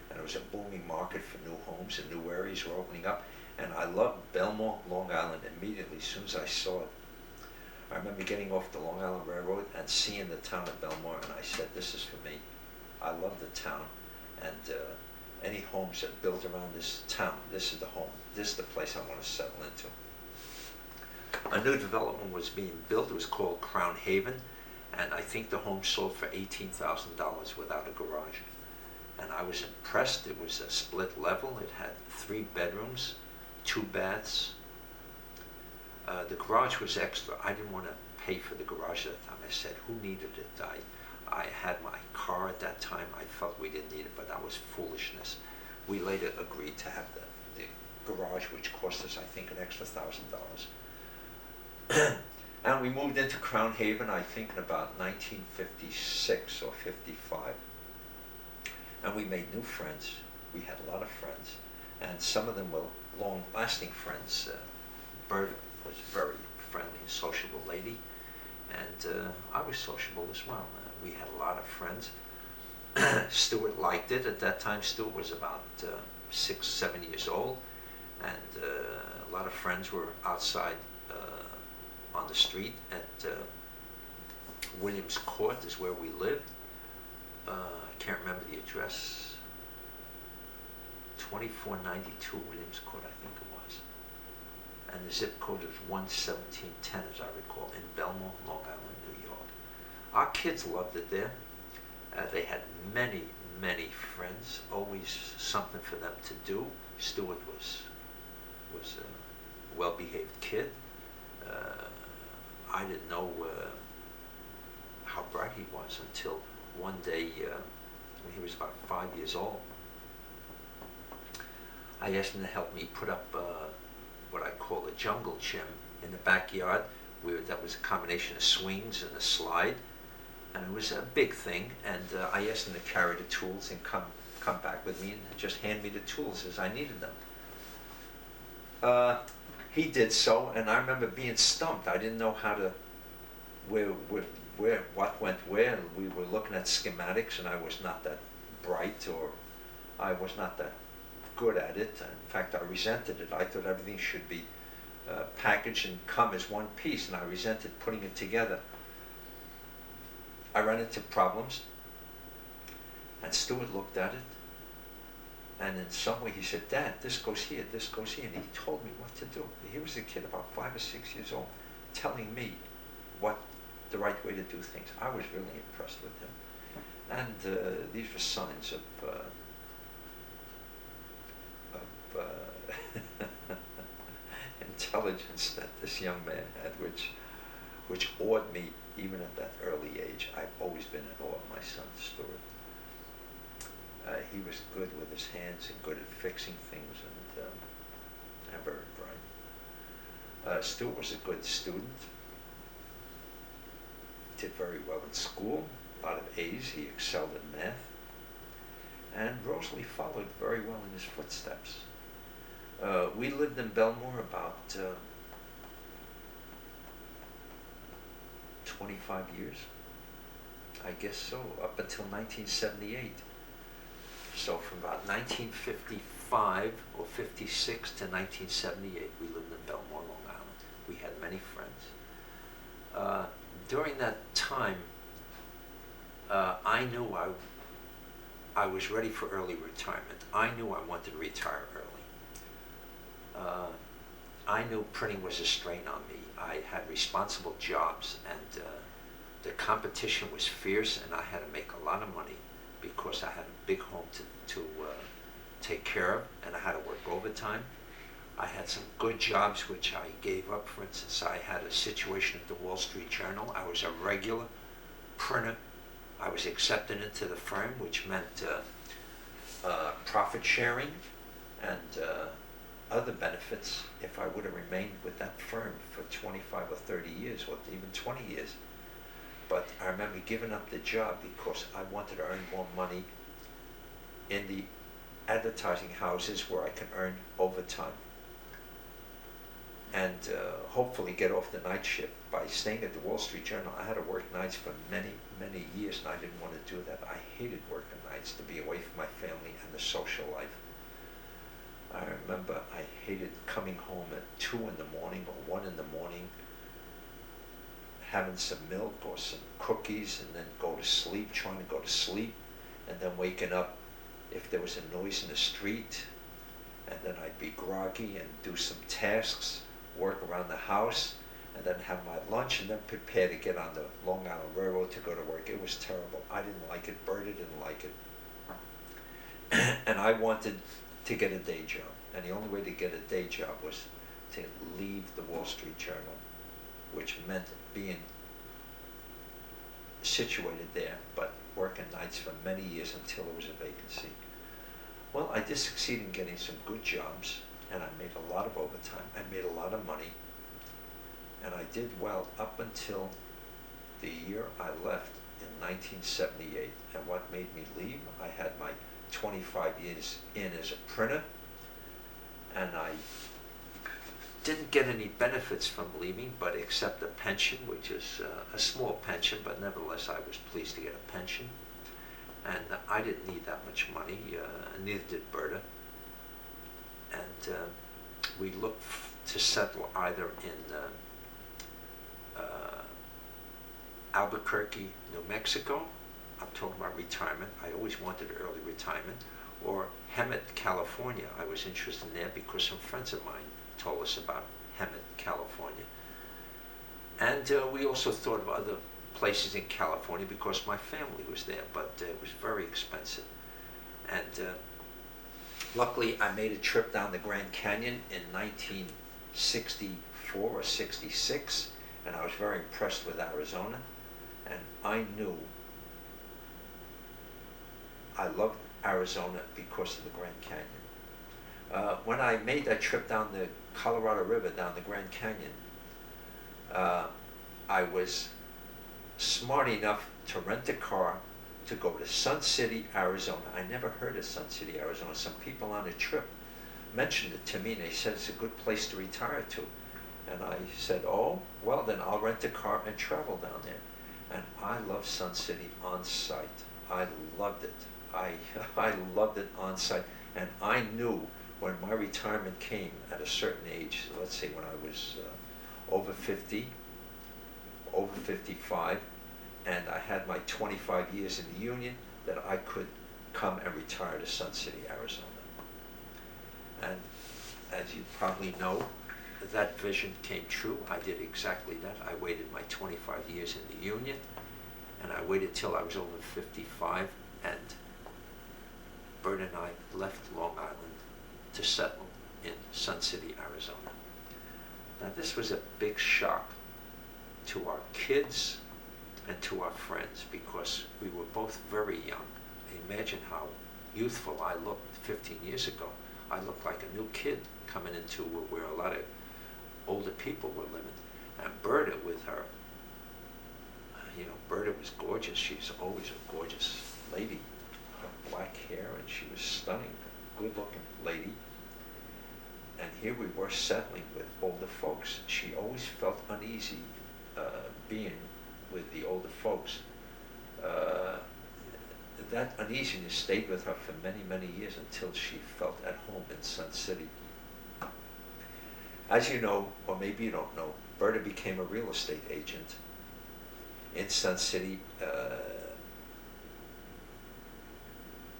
And it was a booming market for new homes, and new areas were opening up. And I loved Belmore, Long Island immediately as soon as I saw it. I remember getting off the Long Island Railroad and seeing the town of Belmore, and I said, this is for me. I love the town, and any homes that are built around this town, this is the home. This is the place I want to settle into. A new development was being built. It was called Crown Haven, and I think the home sold for $18,000 without a garage. And I was impressed. It was a split level. It had 3 bedrooms, 2 baths. The garage was extra. I didn't want to pay for the garage at that time. I said, who needed it? I had my car at that time. I felt we didn't need it, but that was foolishness. We later agreed to have the garage, which cost us, I think, an extra $1,000. And we moved into Crown Haven, I think, in about 1956 or 55. And we made new friends. We had a lot of friends, and some of them were long-lasting friends. Berta was a very friendly and sociable lady, and I was sociable as well. We had a lot of friends. Stuart liked it. At that time, Stuart was about 6, 7 years old, and a lot of friends were outside on the street at Williams Court is where we lived. I can't remember the address. 2492 Williams Court, I think it was. And the zip code was 11710, as I recall, in Belmore, Long Island, New York. Our kids loved it there. They had many, many friends, always something for them to do. Stuart was a well-behaved kid. I didn't know how bright he was until one day when he was about 5 years old. I asked him to help me put up what I call a jungle gym in the backyard, where that was a combination of swings and a slide, and it was a big thing. And I asked him to carry the tools and come back with me and just hand me the tools as I needed them. He did so, and I remember being stumped. I didn't know how to what went where, and we were looking at schematics, and I was not that bright, or I was not that good at it. In fact, I resented it. I thought everything should be packaged and come as one piece, and I resented putting it together. I ran into problems, and Stuart looked at it, and in some way he said, Dad, this goes here, and he told me what to do. He was a kid about 5 or 6 years old, telling me what the right way to do things. I was really impressed with him. And these were signs of intelligence that this young man had, which awed me even at that early age. I've always been in awe of my son, Stuart. He was good with his hands and good at fixing things, and very bright. Stuart was a good student. Did very well in school, a lot of A's. He excelled in math. And Rosalie followed very well in his footsteps. We lived in Belmore about 25 years, I guess so, up until 1978. So from about 1955 or 56 to 1978, we lived in Belmore, Long Island. We had many friends. During that time, I knew I was ready for early retirement. I knew I wanted to retire early. I knew printing was a strain on me. I had responsible jobs, and the competition was fierce, and I had to make a lot of money because I had a big home to take care of, and I had to work overtime. I had some good jobs which I gave up. For instance, I had a situation at the Wall Street Journal. I was a regular printer. I was accepted into the firm, which meant profit sharing and other benefits if I would have remained with that firm for 25 or 30 years, or even 20 years. But I remember giving up the job because I wanted to earn more money in the advertising houses where I can earn overtime and hopefully get off the night shift. By staying at the Wall Street Journal, I had to work nights for many, many years, and I didn't want to do that. I hated working nights, to be away from my family and the social life. I remember I hated coming home at 2 in the morning or 1 in the morning, having some milk or some cookies, and then go to sleep, trying to go to sleep, and then waking up if there was a noise in the street, and then I'd be groggy and do some tasks, work around the house, and then have my lunch, and then prepare to get on the Long Island Railroad to go to work. It was terrible. I didn't like it. Berta didn't like it. And I wanted to get a day job. And the only way to get a day job was to leave the Wall Street Journal, which meant being situated there, but working nights for many years until there was a vacancy. Well, I did succeed in getting some good jobs, and I made a lot of overtime. I made a lot of money, and I did well up until the year I left in 1978. And what made me leave? I had my 25 years in as a printer, and I didn't get any benefits from leaving, but except a pension, which is a small pension, but nevertheless I was pleased to get a pension. And I didn't need that much money, neither did Berta. And we looked to settle either in Albuquerque, New Mexico. I'm talking about retirement. I always wanted early retirement. Or Hemet, California. I was interested in there because some friends of mine told us about Hemet, California. And we also thought of other places in California because my family was there, but it was very expensive. And luckily I made a trip down the Grand Canyon in 1964 or 66, and I was very impressed with Arizona, and I knew I loved Arizona because of the Grand Canyon. When I made that trip down the Colorado River, down the Grand Canyon, I was smart enough to rent a car to go to Sun City, Arizona. I never heard of Sun City, Arizona. Some people on the trip mentioned it to me, and they said it's a good place to retire to. And I said, oh, well, then I'll rent a car and travel down there. And I love Sun City on site. I loved it. I loved it on site. And I knew when my retirement came at a certain age, so let's say when I was over 50, over 55, and I had my 25 years in the Union, that I could come and retire to Sun City, Arizona. And as you probably know, that vision came true. I did exactly that. I waited my 25 years in the Union, and I waited till I was over 55, and Bert and I left Long Island to settle in Sun City, Arizona. Now this was a big shock to our kids and to our friends because we were both very young. Imagine how youthful I looked 15 years ago. I looked like a new kid coming into where a lot of older people were living. And Berta with her, Berta was gorgeous. She's always a gorgeous lady. Her black hair, and she was stunning, good-looking lady. And here we were settling with older folks. She always felt uneasy being with the older folks. That uneasiness stayed with her for many, many years until she felt at home in Sun City. As you know, or maybe you don't know, Berta became a real estate agent in Sun City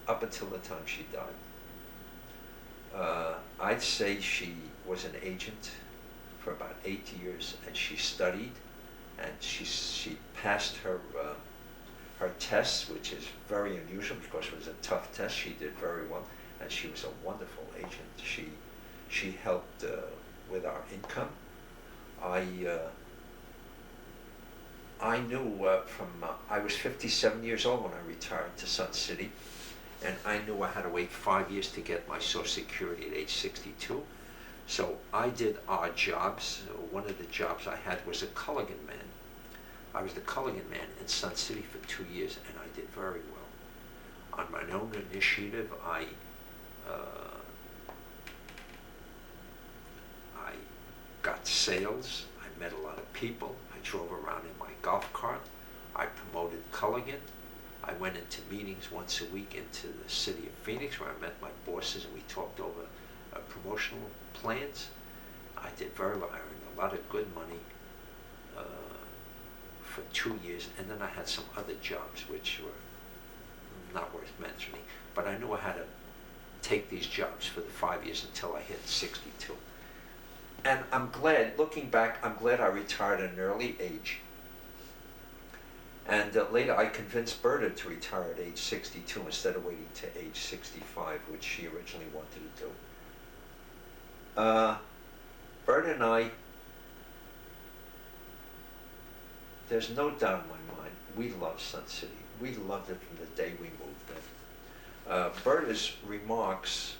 up until the time she died. I'd say she was an agent for about 8 years, and she studied, and she passed her tests, which is very unusual because it was a tough test. She did very well, and she was a wonderful agent. She helped with our income. I knew I was 57 years old when I retired to Sun City, and I knew I had to wait 5 years to get my Social Security at age 62. So I did odd jobs. One of the jobs I had was a Culligan man. I was the Culligan man in Sun City for 2 years, and I did very well. On my own initiative, I I got sales. I met a lot of people. I drove around in my golf cart. I promoted Culligan. I went into meetings once a week into the city of Phoenix where I met my bosses and we talked over promotional plans. I did very well. I earned a lot of good money for 2 years, and then I had some other jobs which were not worth mentioning, but I knew I had to take these jobs for the 5 years until I hit 62. And I'm glad, looking back, I'm glad I retired at an early age. And later I convinced Berta to retire at age 62 instead of waiting to age 65, which she originally wanted to do. Berta and I, there's no doubt in my mind, we love Sun City. We loved it from the day we moved in. Berta's remarks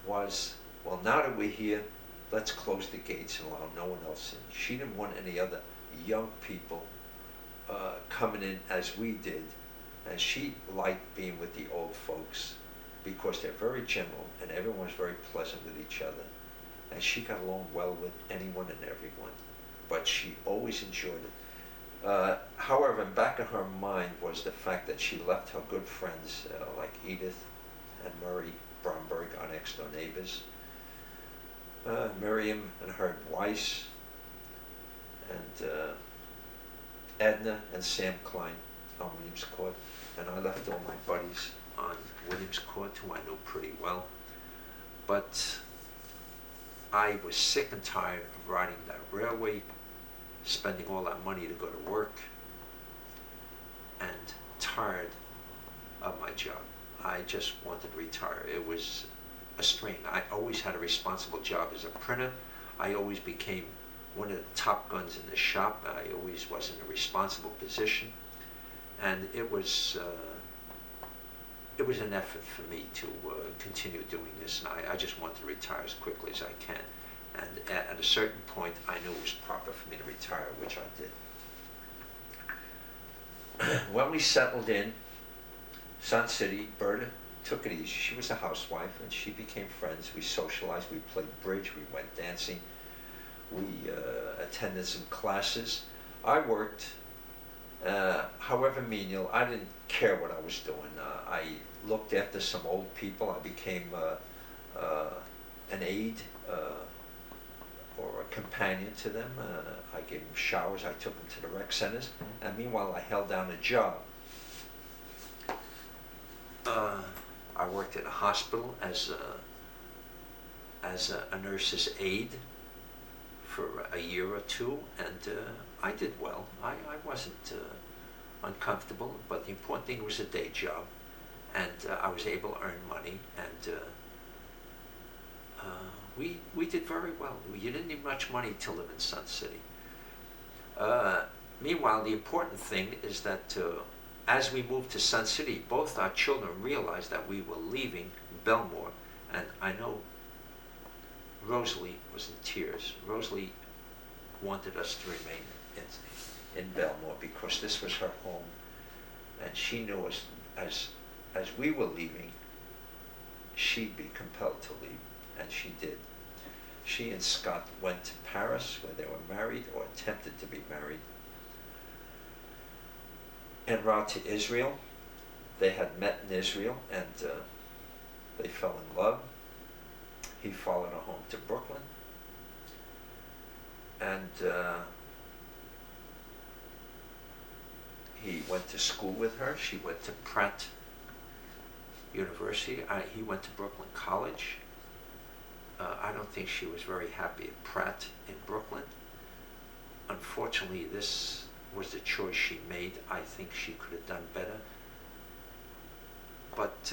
was, well, now that we're here, let's close the gates and allow no one else in. She didn't want any other young people coming in as we did, and she liked being with the old folks because they're very gentle and everyone's very pleasant with each other, and she got along well with anyone and everyone, but she always enjoyed it. However, back in her mind was the fact that she left her good friends like Edith and Murray Bromberg, our next door neighbors, Miriam and Herb Weiss, and Edna and Sam Klein on Williams Court, and I left all my buddies on Williams Court who I knew pretty well. But I was sick and tired of riding that railway, spending all that money to go to work, and tired of my job. I just wanted to retire. It was a strain. I always had a responsible job as a printer. I always became one of the top guns in the shop. I always was in a responsible position, and it was an effort for me to continue doing this, and I just wanted to retire as quickly as I can. And at a certain point, I knew it was proper for me to retire, which I did. When we settled in Sun City, Berta took it easy. She was a housewife, and she became friends. We socialized, we played bridge, we went dancing, we attended some classes. I worked, however menial. I didn't care what I was doing. I looked after some old people. I became an aide or a companion to them. I gave them showers. I took them to the rec centers. And meanwhile, I held down a job. I worked at a hospital as a nurse's aide for a year or two, and I did well. I wasn't uncomfortable, but the important thing was a day job, and I was able to earn money, and we did very well. You didn't need much money to live in Sun City. Meanwhile, the important thing is that as we moved to Sun City, both our children realized that we were leaving Belmore, and I know Rosalie was in tears. Rosalie wanted us to remain in Belmore because this was her home, and she knew as we were leaving, she'd be compelled to leave, and she did. She and Scott went to Paris, where they were married, or attempted to be married, en route to Israel. They had met in Israel, and they fell in love. He followed her home to Brooklyn, and he went to school with her. She went to Pratt University. He went to Brooklyn College. I don't think she was very happy at Pratt in Brooklyn. Unfortunately, this was the choice she made. I think she could have done better. But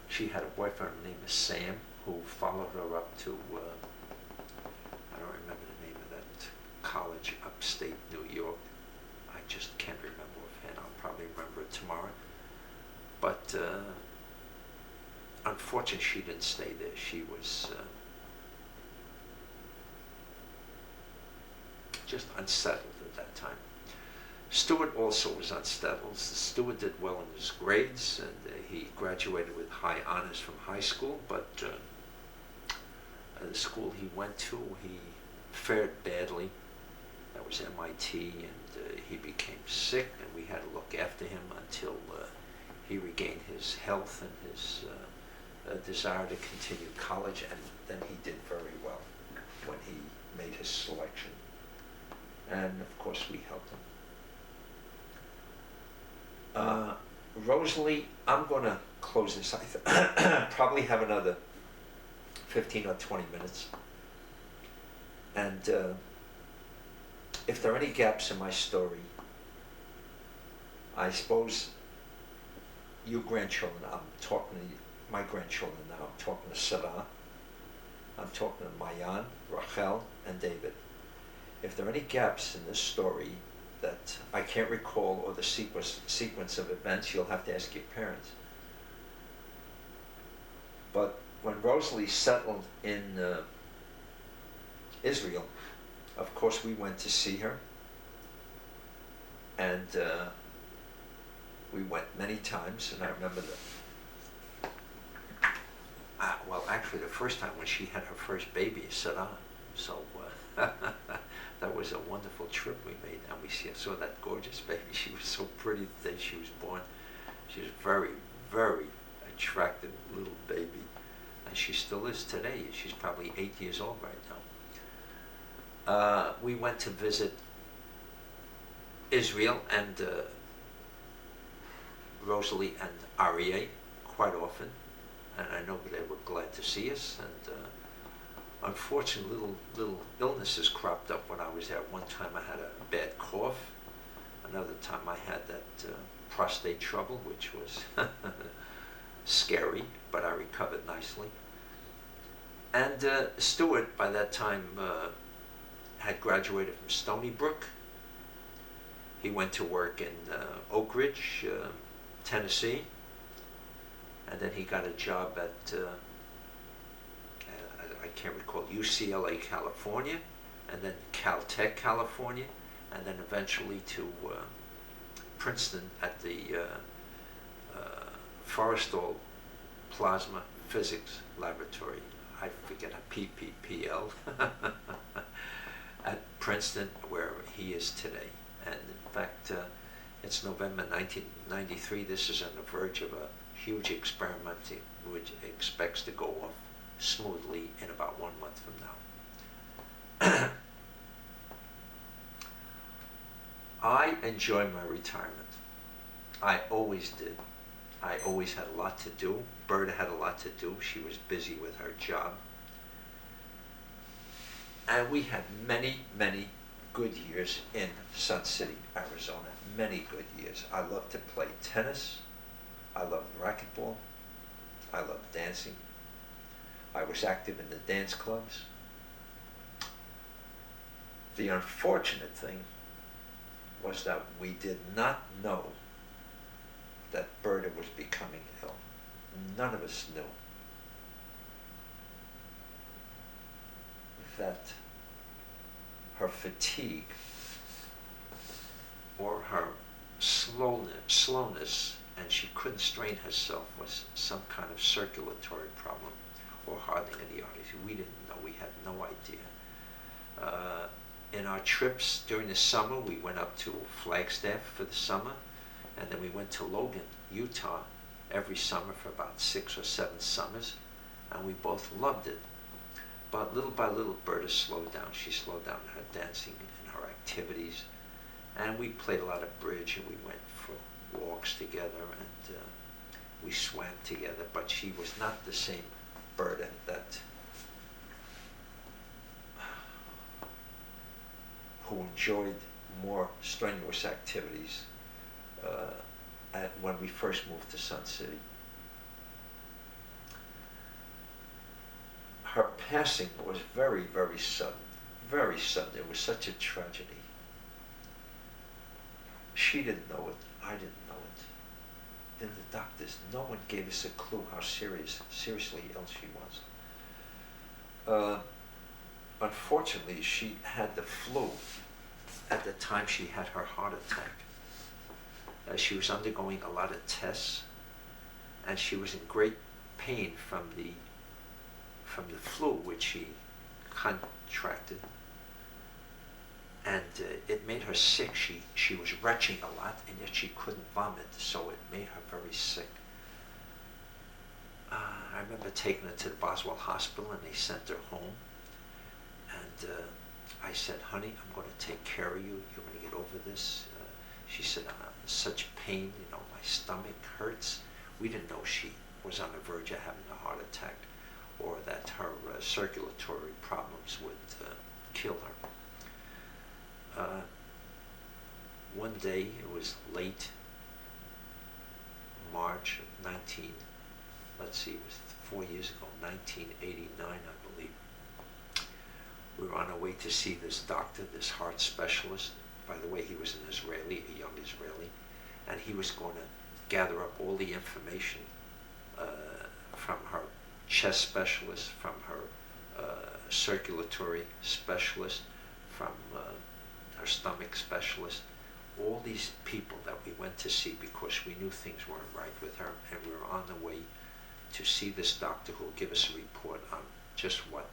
she had a boyfriend named Sam who followed her up to, I don't remember the name of that college upstate New York. I just can't remember offhand. I'll probably remember it tomorrow. But unfortunately, she didn't stay there. She was just unsettled at that time. Stuart also was unsettled. Stuart did well in his grades, and he graduated with high honors from high school, but the school he went to, he fared badly. That was MIT, and he became sick, and we had to look after him until he regained his health and his desire to continue college, and then he did very well when he made his selection. And of course we helped him. Rosalie, I'm going to close this. I probably have another 15 or 20 minutes. And if there are any gaps in my story, I suppose you grandchildren, I'm talking to my grandchildren now, I'm talking to Sarah, I'm talking to Mayan, Rachel, and David. If there are any gaps in this story that I can't recall, or the sequence of events, you'll have to ask your parents. But when Rosalie settled in Israel, of course we went to see her, and we went many times, and I remember well, actually the first time when she had her first baby, Sarah, so that was a wonderful trip we made, and we saw that gorgeous baby. She was so pretty the day she was born. She was very, very attractive little baby, and she still is today. She's probably 8 years old right now. We went to visit Israel and Rosalie and Aryeh quite often, and I know they were glad to see us. And unfortunately, little illnesses cropped up when I was there. One time I had a bad cough. Another time I had that prostate trouble, which was scary, but I recovered nicely. And Stuart, by that time, had graduated from Stony Brook. He went to work in Oak Ridge, Tennessee, and then he got a job at I can't recall, UCLA, California, and then Caltech, California, and then eventually to Princeton at the Forrestal Plasma Physics Laboratory. I forget a PPPL at Princeton, where he is today. And in fact, it's November 1993. This is on the verge of a huge experiment which expects to go off smoothly in about 1 month from now. I enjoy my retirement. I always did. I always had a lot to do. Berta had a lot to do. She was busy with her job. And we had many, many good years in Sun City, Arizona. Many good years. I loved to play tennis. I loved racquetball. I loved dancing. I was active in the dance clubs. The unfortunate thing was that we did not know that Berta was becoming ill. None of us knew that her fatigue or her slowness, and she couldn't strain herself, was some kind of circulatory problem or hardening of the arteries. We didn't know. We had no idea. In our trips during the summer, we went up to Flagstaff for the summer, and then we went to Logan, Utah, every summer for about 6 or 7 summers, and we both loved it. But little by little, Berta slowed down. She slowed down her dancing and her activities, and we played a lot of bridge, and we went for walks together, and we swam together, but she was not the same Berta that who enjoyed more strenuous activities when we first moved to Sun City. Her passing was very, very sudden. Very sudden. It was such a tragedy. She didn't know it. I didn't know it. Then the doctors, no one gave us a clue how seriously ill she was. Unfortunately, she had the flu at the time she had her heart attack. She was undergoing a lot of tests, and she was in great pain from the flu which she contracted, and it made her sick. She was retching a lot, and yet she couldn't vomit, so it made her very sick. I remember taking her to the Boswell Hospital, and they sent her home. And I said, honey, I'm going to take care of you. You're going to get over this. She said, I'm in such pain. My stomach hurts. We didn't know she was on the verge of having a heart attack, or that her circulatory problems would kill her. One day, it was late March of it was 4 years ago, 1989, I believe. We were on our way to see this doctor, this heart specialist. By the way, he was an Israeli, a young Israeli, and he was going to gather up all the information from her chest specialist, from her circulatory specialist, from her stomach specialist, all these people that we went to see because we knew things weren't right with her, and we were on the way to see this doctor who will give us a report on just what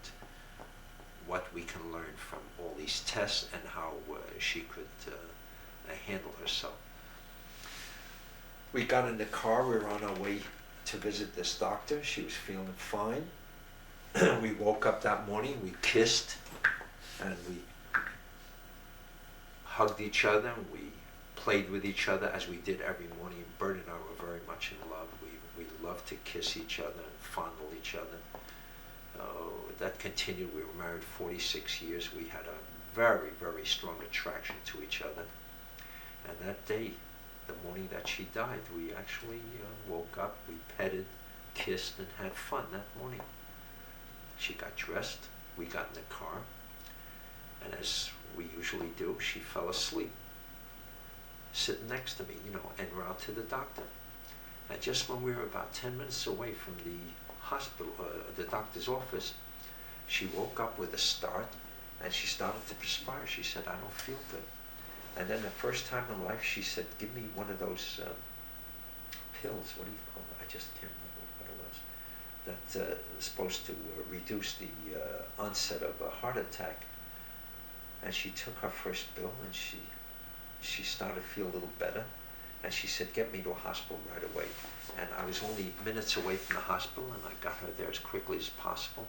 we can learn from all these tests and how she could handle herself. We got in the car. We were on our way to visit this doctor. She was feeling fine. We woke up that morning. We kissed, and we hugged each other. We played with each other as we did every morning. Bert and I were very much in love. We loved to kiss each other and fondle each other. That continued. We were married 46 years. We had a very, very strong attraction to each other. And that day, the morning that she died, we actually woke up, we petted, kissed, and had fun that morning. She got dressed, we got in the car, and as we usually do, she fell asleep, sitting next to me, en route to the doctor. And just when we were about 10 minutes away from the hospital, the doctor's office, she woke up with a start, and she started to perspire. She said, I don't feel good. And then the first time in life, she said, give me one of those pills. What do you call it? I just can't remember what it was. That is supposed to reduce the onset of a heart attack. And she took her first pill, and she started to feel a little better. And she said, get me to a hospital right away. And I was only minutes away from the hospital, and I got her there as quickly as possible.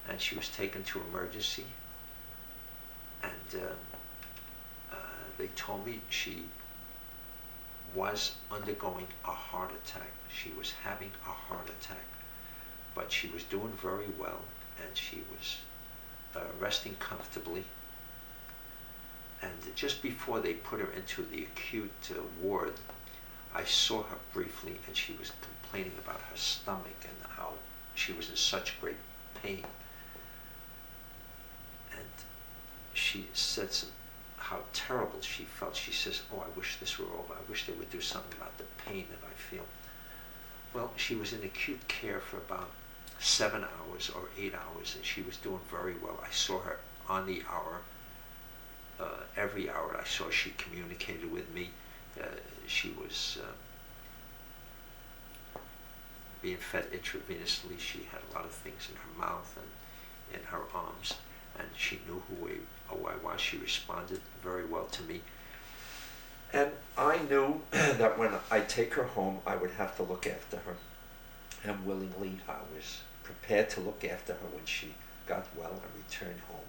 And she was taken to emergency. And they told me she was undergoing a heart attack. She was having a heart attack. But she was doing very well, and she was resting comfortably. And just before they put her into the acute ward, I saw her briefly, and she was complaining about her stomach and how she was in such great pain. And she said how terrible she felt. She says, oh, I wish this were over. I wish they would do something about the pain that I feel. Well, she was in acute care for about 7 hours or 8 hours, and she was doing very well. I saw her on the hour. Every hour I saw she communicated with me. She was being fed intravenously. She had a lot of things in her mouth and in her arms, and she knew who I was. She responded very well to me. And I knew that when I take her home, I would have to look after her. And willingly, I was prepared to look after her when she got well and returned home.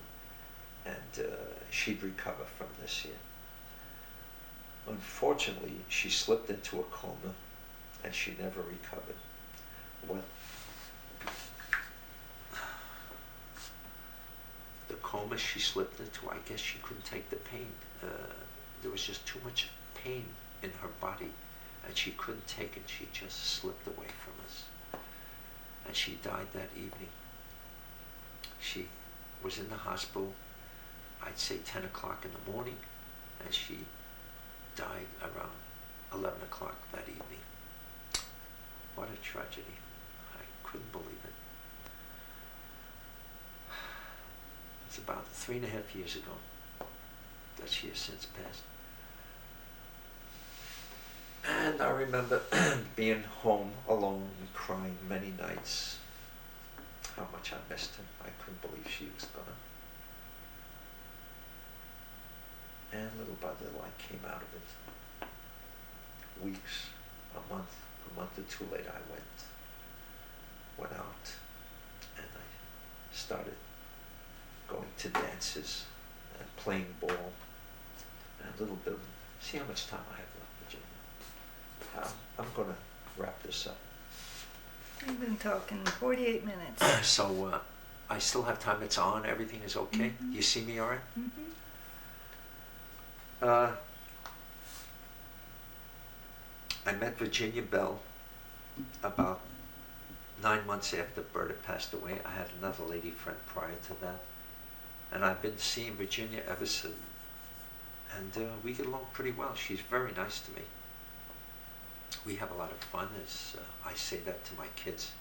And she'd recover from this here. Unfortunately, she slipped into a coma, and she never recovered. What? The coma she slipped into, I guess she couldn't take the pain. There was just too much pain in her body, and she couldn't take it. She just slipped away from us. And she died that evening. She was in the hospital, I'd say 10 o'clock in the morning, and she died around 11 o'clock that evening. What a tragedy. I couldn't believe it. It's about 3.5 years ago that she has since passed. And I remember being home alone and crying many nights. How much I missed her. I couldn't believe she was gone. And little by little I came out of it. Weeks, a month or two later I went out and I started going to dances and playing ball and a little bit of, see how much time I have left, Virginia. I'm going to wrap this up. We've been talking 48 minutes. So I still have time, it's on, everything is okay? Mm-hmm. You see me all right? Mm-hmm. I met Virginia Bell about 9 months after Berta passed away. I had another lady friend prior to that. And I've been seeing Virginia ever since. And we get along pretty well. She's very nice to me. We have a lot of fun, as I say that to my kids.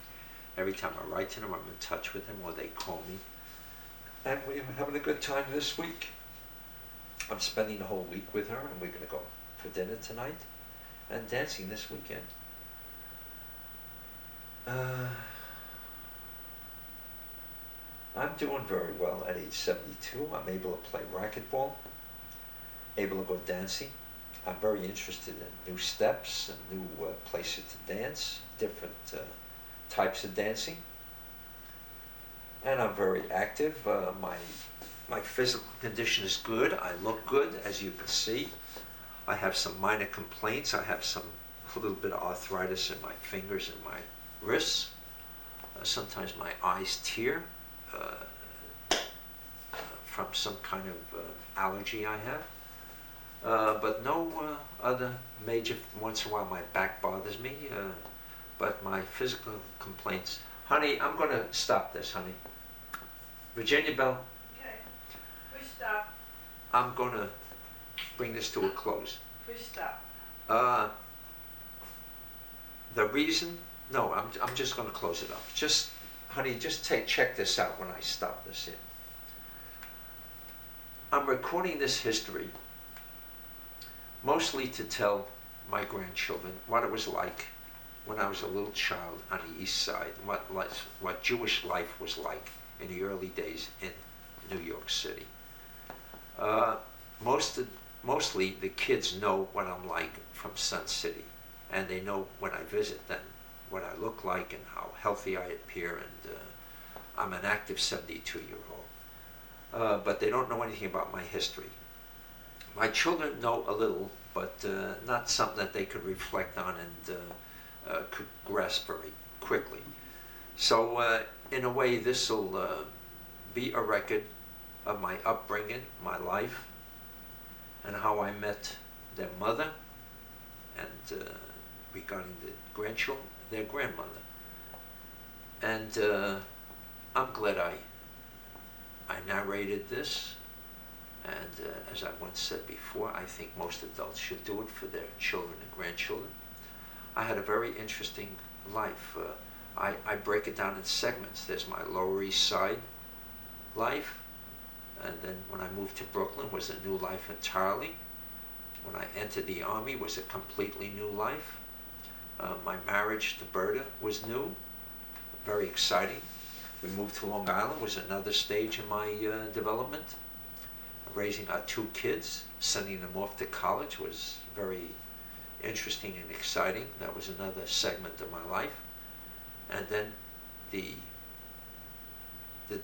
Every time I write to them, I'm in touch with them, or they call me. And we're having a good time this week. I'm spending the whole week with her, and we're going to go for dinner tonight and dancing this weekend. I'm doing very well at age 72. I'm able to play racquetball, able to go dancing. I'm very interested in new steps and new places to dance, different types of dancing. And I'm very active. My physical condition is good. I look good, as you can see. I have some minor complaints. I have a little bit of arthritis in my fingers and my wrists. Sometimes my eyes tear from some kind of allergy I have. But no other major, once in a while my back bothers me, but my physical complaints. Honey, I'm going to stop this, honey. Virginia Bell. Okay. Push stop. I'm going to bring this to a close. Push stop. The reason, no, I'm just going to close it up. Just, honey, just check this out when I stop this in. I'm recording this history mostly to tell my grandchildren what it was like when I was a little child on the East Side, what Jewish life was like in the early days in New York City. Mostly the kids know what I'm like from Sun City, and they know when I visit them what I look like and how healthy I appear, and I'm an active 72-year-old. But they don't know anything about my history. My children know a little, but not something that they could reflect on and could grasp very quickly. So in a way, this will be a record of my upbringing, my life, and how I met their mother, and regarding the grandchildren, their grandmother. And I'm glad I narrated this. And as I once said before, I think most adults should do it for their children and grandchildren. I had a very interesting life. I break it down in segments. There's my Lower East Side life, and then when I moved to Brooklyn was a new life entirely. When I entered the Army was a completely new life. My marriage to Berta was new, very exciting. We moved to Long Island was another stage in my development. Raising our 2 kids, sending them off to college was very interesting and exciting. That was another segment of my life. And then the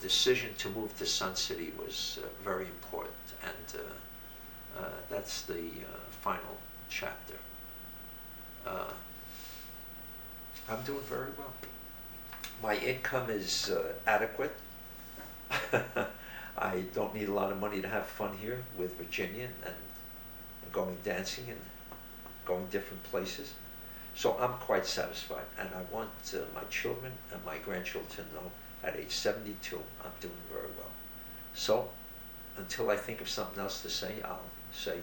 decision to move to Sun City was very important, and that's the final chapter. I'm doing very well. My income is adequate. I don't need a lot of money to have fun here with Virginia and going dancing and going different places. So I'm quite satisfied, and I want my children and my grandchildren to know at age 72 I'm doing very well. So until I think of something else to say, I'll say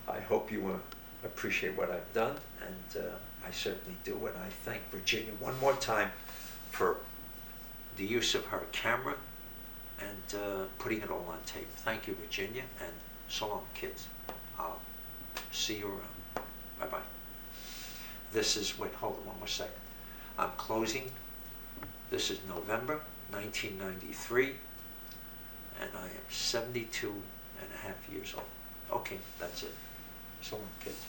I hope you appreciate what I've done, and I certainly do, and I thank Virginia one more time for the use of her camera and putting it all on tape. Thank you, Virginia, and so long, kids. I'll see you around. Bye-bye. This is, wait, hold on one more second. I'm closing. This is November 1993, and I am 72 and a half years old. Okay, that's it. So long, kids.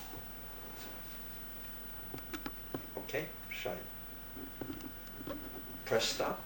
Okay, shine. Press stop.